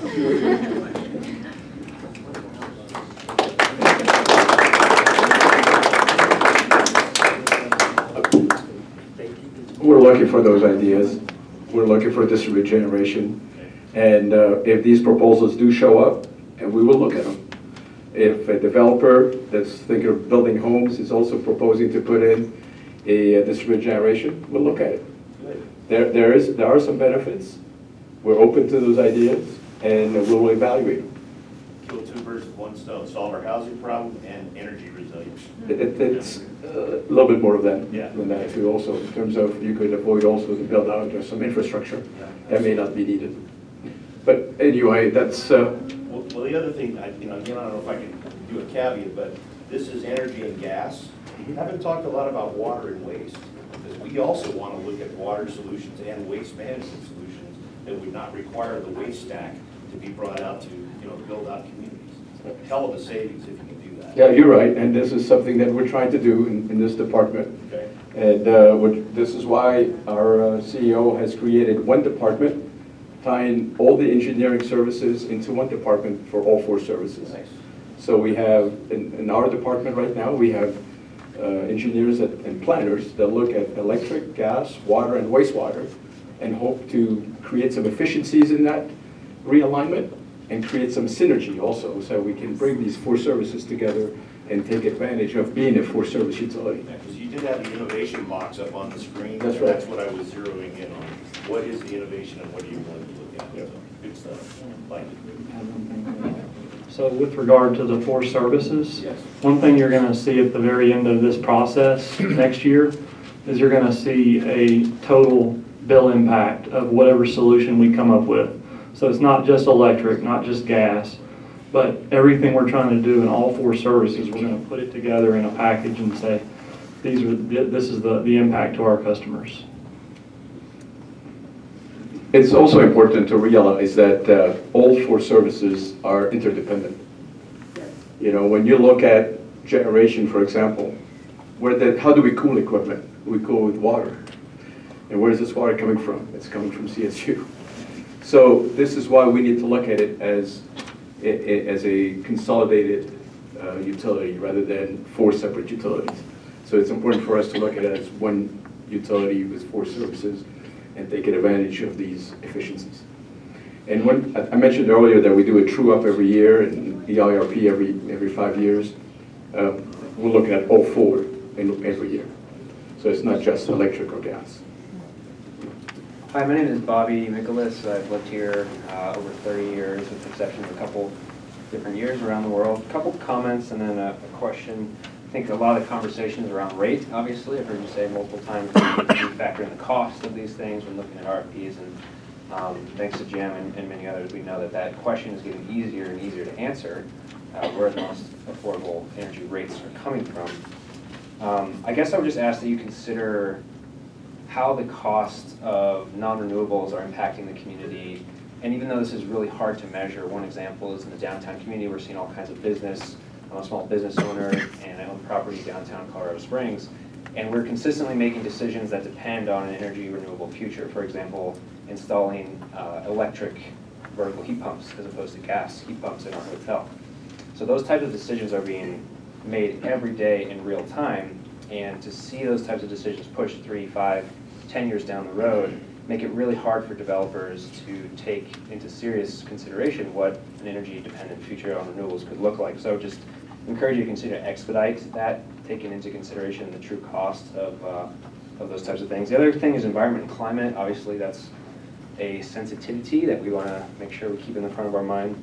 We're looking for those ideas. We're looking for distributed generation. And if these proposals do show up, and we will look at them. If a developer that's thinking of building homes is also proposing to put in a distributed generation, we'll look at it. There are some benefits. We're open to those ideas, and we'll evaluate them. Kill two birds with one stone, solve our housing problem and energy resilience. It's a little bit more of that than that too. Also, in terms of you could avoid also the build out of some infrastructure that may not be needed. But anyway, that's. Well, the other thing, again, I don't know if I can do a caveat, but this is energy and gas. We haven't talked a lot about water and waste, because we also want to look at water solutions and waste management solutions that would not require the waste stack to be brought out to, build out communities. It's a hell of a savings if you can do that. Yeah, you're right, and this is something that we're trying to do in this department. Okay. And this is why our CEO has created one department, tying all the engineering services into one department for all 4 services. Nice. So we have, in our department right now, we have engineers and planners that look at electric, gas, water, and wastewater, and hope to create some efficiencies in that realignment and create some synergy also, so we can bring these 4 services together and take advantage of being a 4-service utility. Because you did have the innovation box up on the screen. That's and right. That's what I was zeroing in on. What is the innovation and what are you willing to look at? Yep. So, good stuff. Like it. So with regard to the 4 services, Yes. one thing you're going to see at the very end of this process next year is you're going to see a total bill impact of whatever solution we come up with. So it's not just electric, not just gas, but everything we're trying to do in all 4 services, we're going to put it together in a package and say, this is the impact to our customers. It's also important to realize that all 4 services are interdependent. When you look at generation, for example, how do we cool equipment? We cool with water. And where is this water coming from? It's coming from CSU. So this is why we need to look at it as a consolidated utility rather than 4 separate utilities. So it's important for us to look at it as one utility with 4 services and take advantage of these efficiencies. And when I mentioned earlier that we do a true up every year and EIRP every 5 years, we're looking at all 4 every year. So it's not just electric or gas. Hi, my name is Bobby Mikolas. I've lived here over 30 years, with the exception of a couple different years around the world. A couple comments and then a question. I think a lot of the conversations around rate, obviously. I've heard you say multiple times that you factor in the cost of these things when looking at RFPs, and thanks to Jim and many others, we know that question is getting easier and easier to answer, where the most affordable energy rates are coming from. I guess I would just ask that you consider how the cost of non-renewables are impacting the community. And even though this is really hard to measure, one example is in the downtown community, we're seeing all kinds of business. I'm a small business owner and I own property downtown Colorado Springs. And we're consistently making decisions that depend on an energy renewable future. For example, installing electric vertical heat pumps as opposed to gas heat pumps in our hotel. So those types of decisions are being made every day in real time. And to see those types of decisions pushed 3, 5, 10 years down the road make it really hard for developers to take into serious consideration what an energy-dependent future on renewables could look like. So just encourage you to consider expedite that, taking into consideration the true cost of those types of things. The other thing is environment and climate. Obviously, that's a sensitivity that we want to make sure we keep in the front of our mind.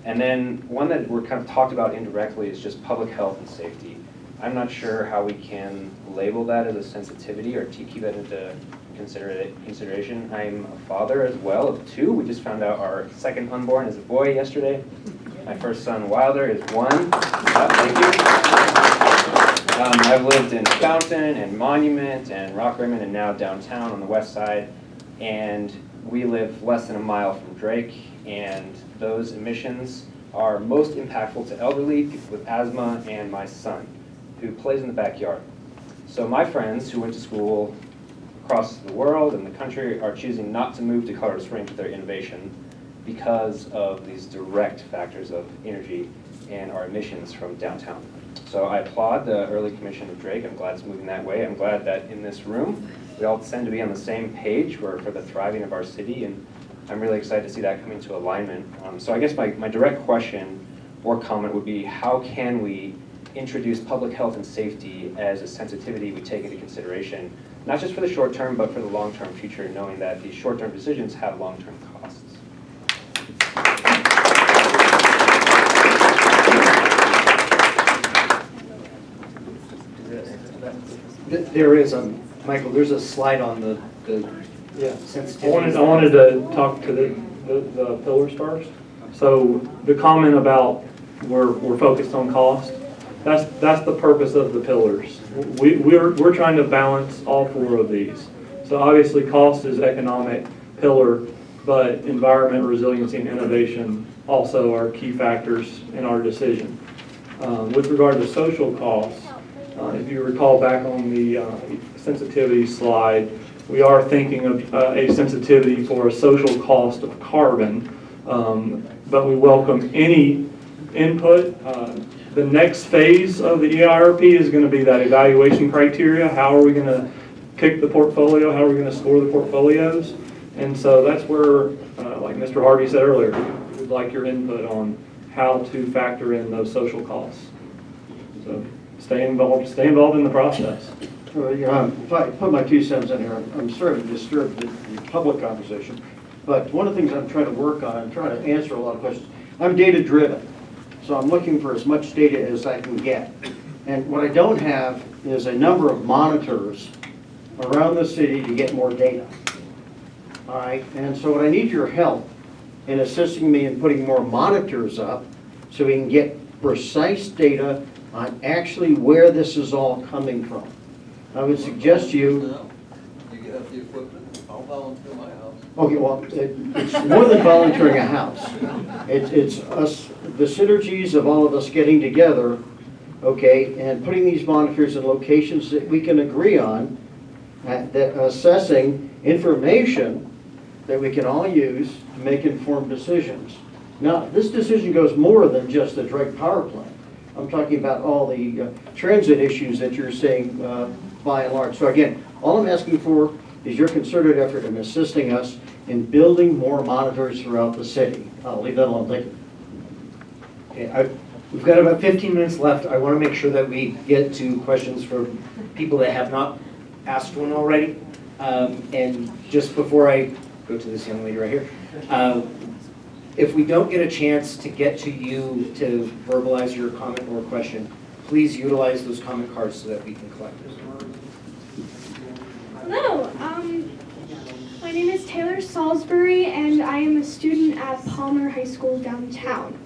And then one that we're kind of talked about indirectly is just public health and safety. I'm not sure how we can label that as a sensitivity or to keep that into consideration. I'm a father as well of 2. We just found out our second unborn is a boy yesterday. My first son, Wilder, is 1. Thank you. I've lived in Fountain and Monument and Rock Rimmon and now downtown on the west side. And we live less than a mile from Drake. And those emissions are most impactful to elderly, people with asthma, and my son, who plays in the backyard. So my friends who went to school across the world and the country are choosing not to move to Colorado Springs with their innovation because of these direct factors of energy and our emissions from downtown. So I applaud the early commission of Drake. I'm glad it's moving that way. I'm glad that in this room, we all tend to be on the same page for the thriving of our city, and I'm really excited to see that coming to alignment. So I guess my direct question or comment would be, how can we introduce public health and safety as a sensitivity we take into consideration, not just for the short term, but for the long-term future, knowing that these short-term decisions have long-term costs? There is, Michael, there's a slide on the sensitivity. I wanted to talk to the pillars first. So the comment about we're focused on cost, that's the purpose of the pillars. We're trying to balance all four of these. So obviously cost is economic pillar, but environment, resiliency, and innovation also are key factors in our decision. With regard to social costs, if you recall back on the sensitivity slide, we are thinking of a sensitivity for a social cost of carbon, but we welcome any input. The next phase of the EIRP is going to be that evaluation criteria. How are we going to pick the portfolio? How are we going to score the portfolios? And so that's where, like Mr. Harvey said earlier, we'd like your input on how to factor in those social costs. So stay involved in the process. If I put my 2 cents in here, I'm sorry to disturb the public conversation, but one of the things I'm trying to work on, I'm trying to answer a lot of questions. I'm data driven, so I'm looking for as much data as I can get. And what I don't have is a number of monitors around the city to get more data. All right, and so what I need your help in assisting me in putting more monitors up so we can get precise data on actually where this is all coming from. I would suggest to you. You have the equipment, I'll volunteer my house. Okay, well, it's more than volunteering a house. It's us, the synergies of all of us getting together, okay, and putting these monitors in locations that we can agree on, that assessing information that we can all use to make informed decisions. Now, this decision goes more than just the Drake power plant. I'm talking about all the transit issues that you're seeing by and large. So again, all I'm asking for is your concerted effort in assisting us in building more monitors throughout the city. I'll leave that alone. Thank you. Okay, we've got about 15 minutes left. I want to make sure that we get to questions for people that have not asked one already. And just before I go to this young lady right here, if we don't get a chance to get to you to verbalize your comment or question, please utilize those comment cards so that we can collect it. Hello, my name is Taylor Salisbury and I am a student at Palmer High School downtown.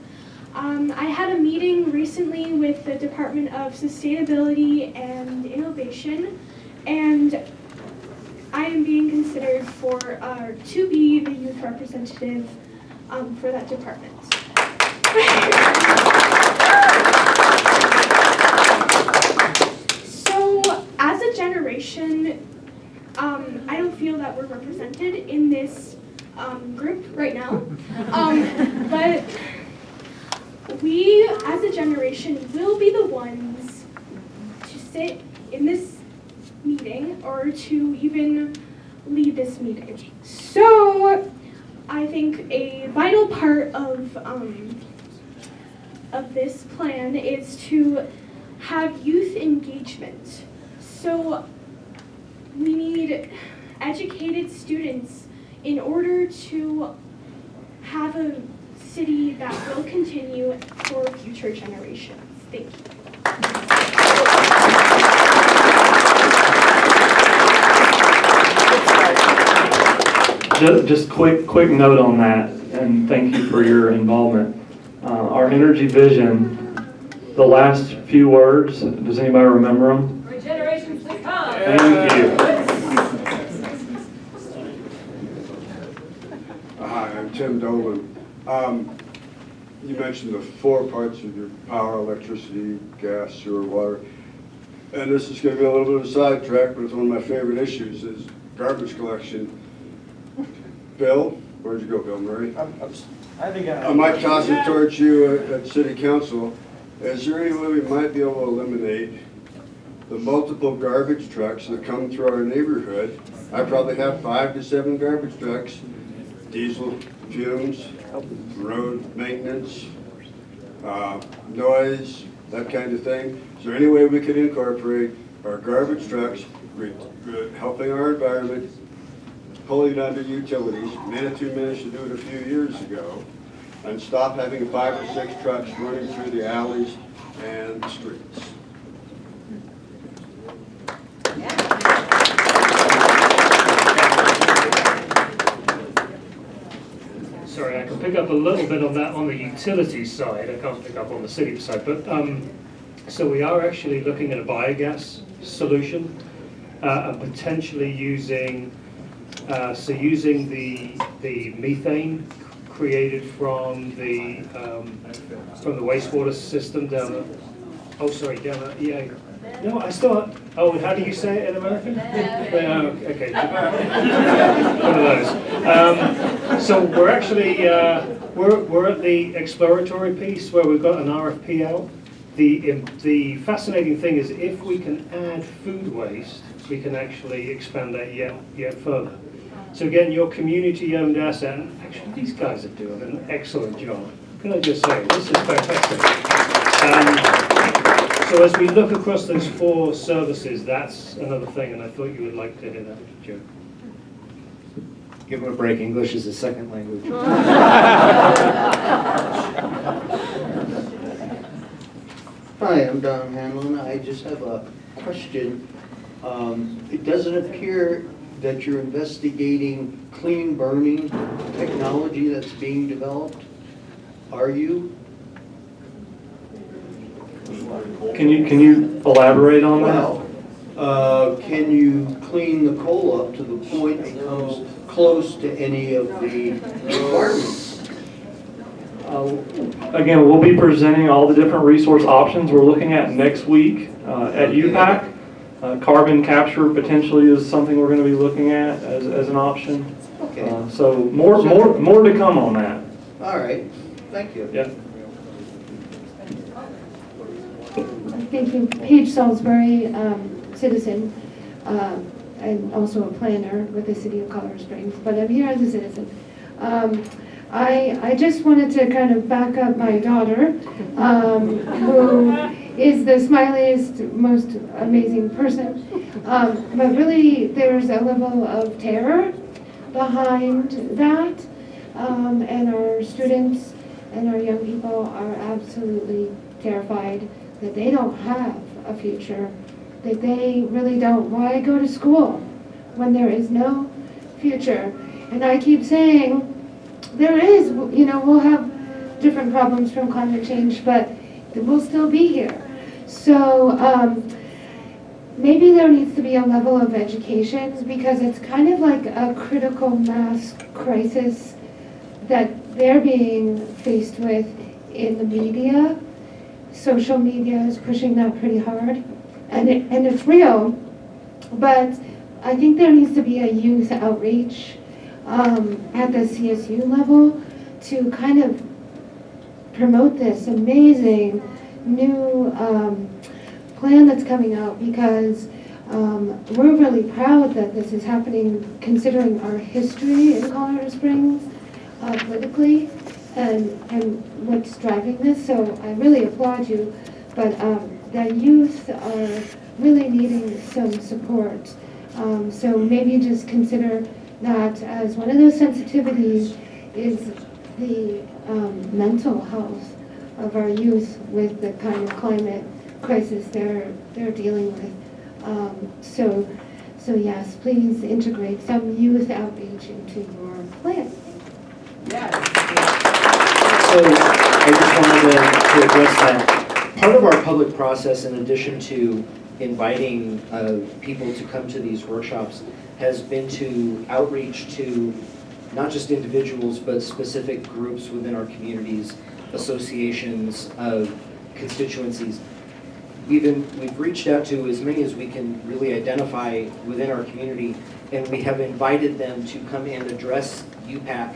I had a meeting recently with the Department of Sustainability and Innovation, and I am being considered to be the youth representative for that department. So, as a generation, I don't feel that we're represented in this group right now, but we, as a generation, will be the ones to sit in this meeting or to even lead this meeting. So, I think a vital part of this plan is to have youth engagement. So we need educated students in order to have a city that will continue for future generations. Thank you. Just quick note on that, and thank you for your involvement. Our energy vision, the last few words, does anybody remember them? For generations to come. Thank you. Hi, I'm Tim Dolan. you mentioned the 4 parts of your power, electricity, gas, sewer, water. And this is going to be a little bit of a sidetrack, but it's one of my favorite issues is garbage collection. Bill, where'd you go, Bill Murray? I might toss it towards you at City Council. Is there any way we might be able to eliminate the multiple garbage trucks that come through our neighborhood? I probably have 5 to 7 garbage trucks, diesel, fumes, road maintenance, noise, that kind of thing. Is there any way we could incorporate our garbage trucks, helping our environment, pulling it under utilities? Manitou managed to do it a few years ago, and stop having 5 or 6 trucks running through the alleys and the streets. Sorry, I can pick up a little bit of that on the utility side. I can't pick up on the city side, but so we are actually looking at a biogas solution and potentially using using the methane created from the wastewater system down the, oh sorry, down the, yeah. No, I still, oh, how do you say it in American? Okay. One of those. So we're actually, we're at the exploratory piece where we've got an RFP out. The fascinating thing is if we can add food waste, we can actually expand that yet further. So again, your community-owned asset, and actually these guys are doing an excellent job. Can I just say, this is fantastic. So as we look across those 4 services, that's another thing, and I thought you would like to hear that, Joe. Give them a break. English is a second language. Hi, I'm Don Hanlon. I just have a question. It doesn't appear that you're investigating clean burning technology that's being developed. Are you? Can you elaborate on that? Well, can you clean the coal up to the point it comes close to any of the requirements? Again, we'll be presenting all the different resource options we're looking at next week at UPAC. Carbon capture potentially is something we're going to be looking at as an option. Okay. So more to come on that. All right. Thank you. Yeah. Thank you. Paige Salisbury, citizen, and also a planner with the city of Colorado Springs, but I'm here as a citizen. I just wanted to kind of back up my daughter, who is the smiliest, most amazing person. But really, there's a level of terror behind that, and our students and our young people are absolutely terrified that they don't have a future, that they really don't. Why go to school when there is no future? And I keep saying, there is, we'll have different problems from climate change, but we'll still be here. So maybe there needs to be a level of education, because it's kind of like a critical mass crisis that they're being faced with in the media. Social media is pushing that pretty hard, and it's real, but I think there needs to be a youth outreach at the CSU level to kind of promote this amazing new plan that's coming out, because we're really proud that this is happening considering our history in Colorado Springs politically and what's driving this. So I really applaud you, but the youth are really needing some support. So maybe just consider that as one of those sensitivities is the mental health of our youth with the kind of climate crisis they're dealing with. So yes, please integrate some youth outreach into your plan. So I just wanted to address that. Part of our public process, in addition to inviting people to come to these workshops, has been to outreach to not just individuals, but specific groups within our communities associations, constituencies. We've reached out to as many as we can really identify within our community, and we have invited them to come and address UPAC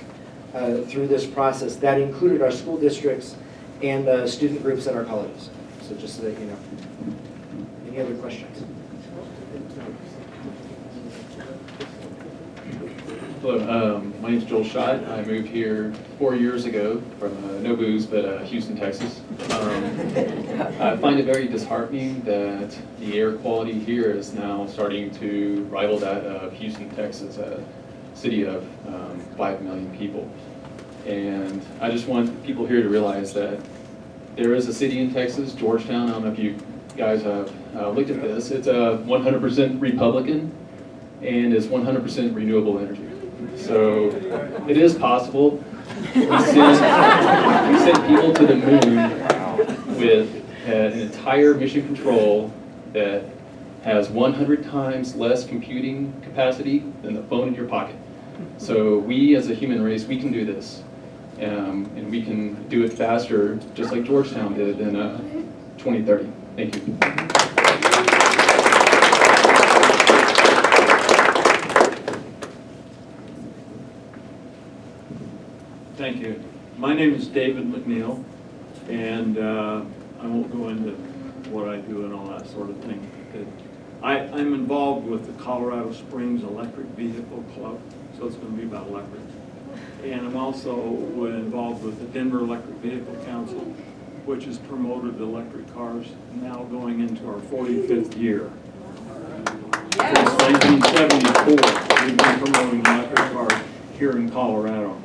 through this process. That included our school districts and student groups at our colleges. So just so that you know. Any other questions? Hello, my name's Joel Schott. I moved here 4 years ago from no booze, but Houston, Texas. I find it very disheartening that the air quality here is now starting to rival that of Houston, Texas, a city of 5 million people. And I just want people here to realize that there is a city in Texas, Georgetown. I don't know if you guys have looked at this. It's a 100% Republican and is 100% renewable energy. So it is possible. We sent people to the moon with an entire mission control that has 100 times less computing capacity than the phone in your pocket. So we as a human race, we can do this. And we can do it faster, just like Georgetown did in 2030. Thank you. Thank you. My name is David McNeil, and I won't go into what I do and all that sort of thing. I'm involved with the Colorado Springs Electric Vehicle Club, so it's going to be about electric. And I'm also involved with the Denver Electric Vehicle Council, which has promoted electric cars, now going into our 45th year. Since 1974, we've been promoting electric cars here in Colorado.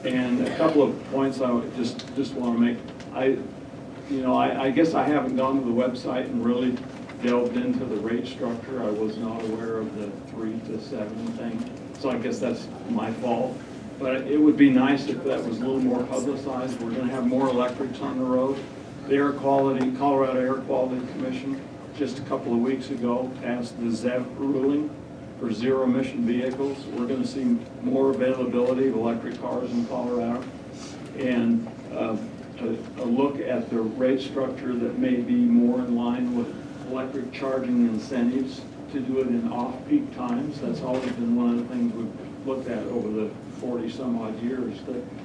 And a couple of points I would just want to make. I guess I haven't gone to the website and really delved into the rate structure. I was not aware of the 3 to 7 thing. So I guess that's my fault. But it would be nice if that was a little more publicized. We're going to have more electrics on the road. The Air Quality, Colorado Air Quality Commission, just a couple of weeks ago, passed the ZEV ruling for zero emission vehicles. We're going to see more availability of electric cars in Colorado. And a look at the rate structure that may be more in line with electric charging incentives to do it in off-peak times. That's always been one of the things we've looked at over the 40 some odd years.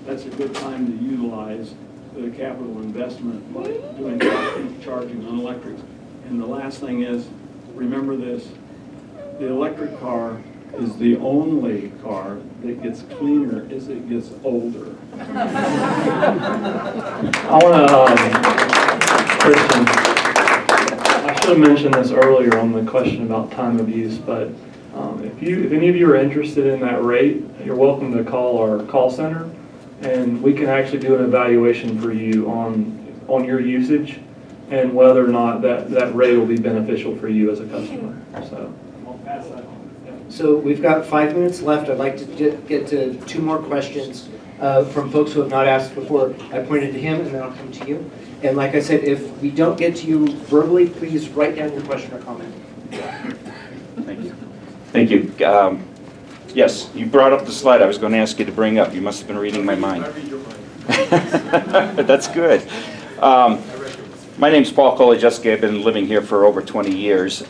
That's a good time to utilize the capital investment by doing off-peak charging on electrics. And the last thing is, remember this, the electric car is the only car that gets cleaner as it gets older. I want to, Christian, I should have mentioned this earlier on the question about time of use, but if any of you are interested in that rate, you're welcome to call our call center, and we can actually do an evaluation for you on your usage and whether or not that rate will be beneficial for you as a customer. So I'll pass that on. So we've got 5 minutes left. I'd like to get to 2 more questions from folks who have not asked before. I pointed to him, and then I'll come to you. And like I said, if we don't get to you verbally, please write down your question or comment. Thank you. Thank you. Yes, you brought up the slide I was going to ask you to bring up. You must have been reading my mind. I read your mind. That's good. My name's Paul Kolijeski. I've been living here for over 20 years.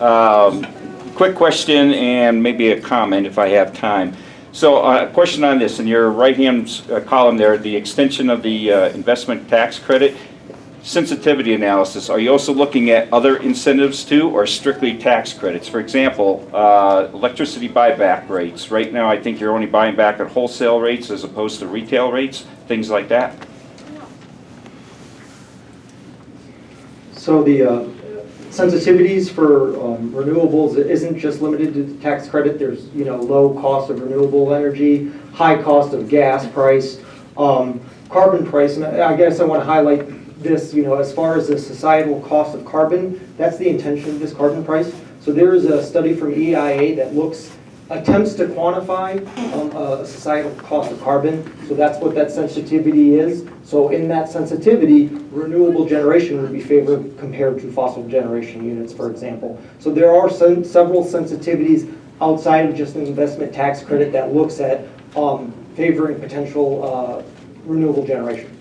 Quick question and maybe a comment if I have time. So a question on this, in your right-hand column there, the extension of the investment tax credit, sensitivity analysis, are you also looking at other incentives too, or strictly tax credits? For example, electricity buyback rates. Right now I think you're only buying back at wholesale rates as opposed to retail rates, things like that. So the sensitivities for renewables isn't just limited to the tax credit. There's low cost of renewable energy, high cost of gas price, carbon price, and I guess I want to highlight this. As far as the societal cost of carbon, that's the intention of this carbon price. So there is a study from EIA that attempts to quantify a societal cost of carbon. So that's what that sensitivity is. So in that sensitivity, renewable generation would be favored compared to fossil generation units, for example. So there are several sensitivities outside of just an investment tax credit that looks at favoring potential renewable generation.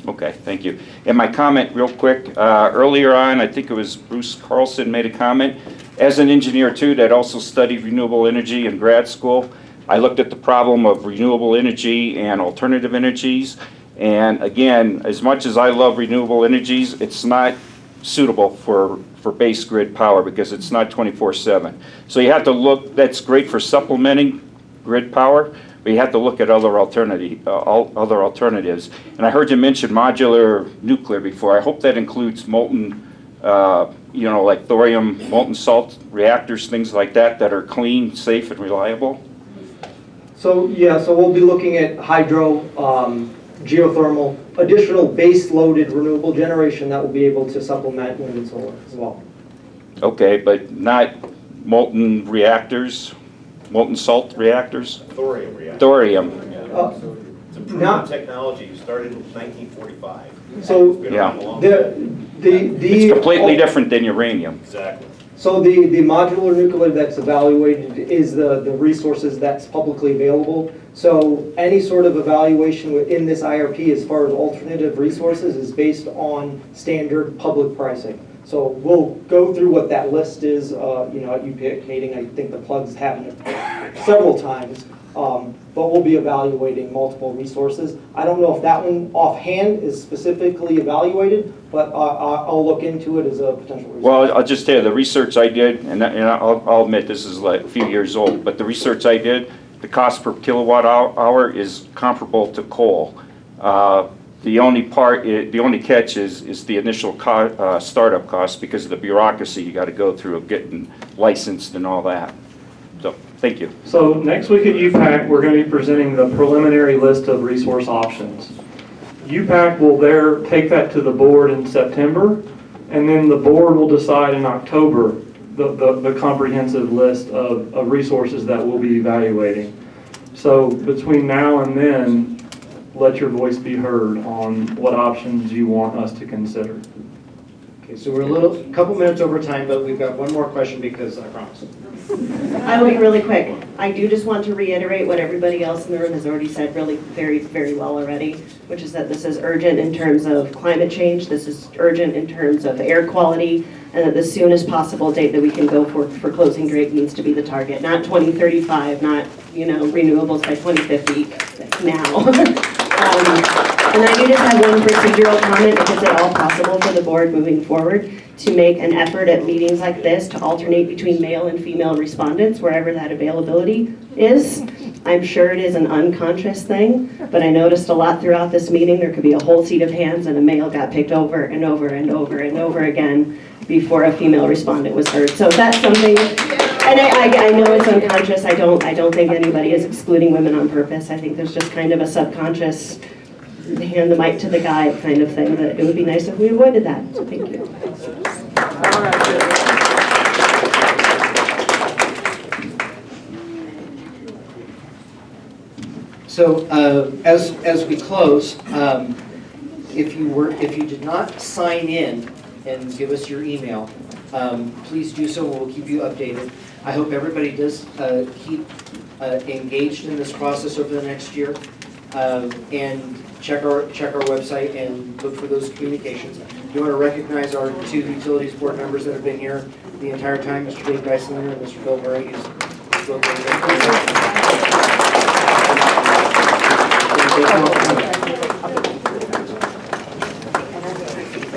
Okay, thank you. And my comment real quick, earlier on, I think it was Bruce Carlson made a comment. As an engineer too, that also studied renewable energy in grad school, I looked at the problem of renewable energy and alternative energies. And again, as much as I love renewable energies, it's not suitable for base grid power because it's not 24/7. So you have to look, that's great for supplementing grid power, but you have to look at other alternatives. And I heard you mention modular nuclear before. I hope that includes molten, like thorium, molten salt reactors, things like that are clean, safe, and reliable. So, yeah, so we'll be looking at hydro, geothermal, additional base-loaded renewable generation that will be able to supplement wind and solar as well. Okay, but not molten reactors, molten salt reactors? Thorium reactor. Thorium. It's a proven technology, started in 1945. So, It's been around a long the It's completely different than uranium. Exactly. So the modular nuclear that's evaluated is the resources that's publicly available. So any sort of evaluation within this IRP as far as alternative resources is based on standard public pricing. So we'll go through what that list is, at UPIC meeting. I think the plugs happened several times, but we'll be evaluating multiple resources. I don't know if that one offhand is specifically evaluated, but I'll look into it as a potential resource. Well, I'll just tell you, the research I did, and I'll admit this is like a few years old, but the research I did, the cost per kilowatt hour is comparable to coal. The only catch is the initial startup cost because of the bureaucracy you got to go through of getting licensed and all that. So, thank you. So next week at UPAC, we're going to be presenting the preliminary list of resource options. UPAC will take that to the board in September, and then the board will decide in October the comprehensive list of resources that we'll be evaluating. So between now and then, let your voice be heard on what options you want us to consider. Okay, so we're a couple minutes over time, but we've got one more question because I promised. I will be really quick. I do just want to reiterate what everybody else in the room has already said really very, very well already, which is that this is urgent in terms of climate change, this is urgent in terms of air quality, and that the soonest possible date that we can go for closing date needs to be the target, not 2035, not, renewables by 2050, now. And I do just have one procedural comment. Is it all possible for the board moving forward to make an effort at meetings like this to alternate between male and female respondents wherever that availability is? I'm sure it is an unconscious thing, but I noticed a lot throughout this meeting there could be a whole seat of hands and a male got picked over and over and over and over again before a female respondent was heard. So that's something, and I know it's unconscious. I don't think anybody is excluding women on purpose. I think there's just kind of a subconscious hand the mic to the guy kind of thing, that it would be nice if we avoided that. So thank you. So as we close, if you did not sign in and give us your email, please do so. We'll keep you updated. I hope everybody does keep engaged in this process over the next year, and check our website and look for those communications. You want to recognize our two utilities board members that have been here the entire time, Mr. Dave Geislinger and Mr. Bill Murray.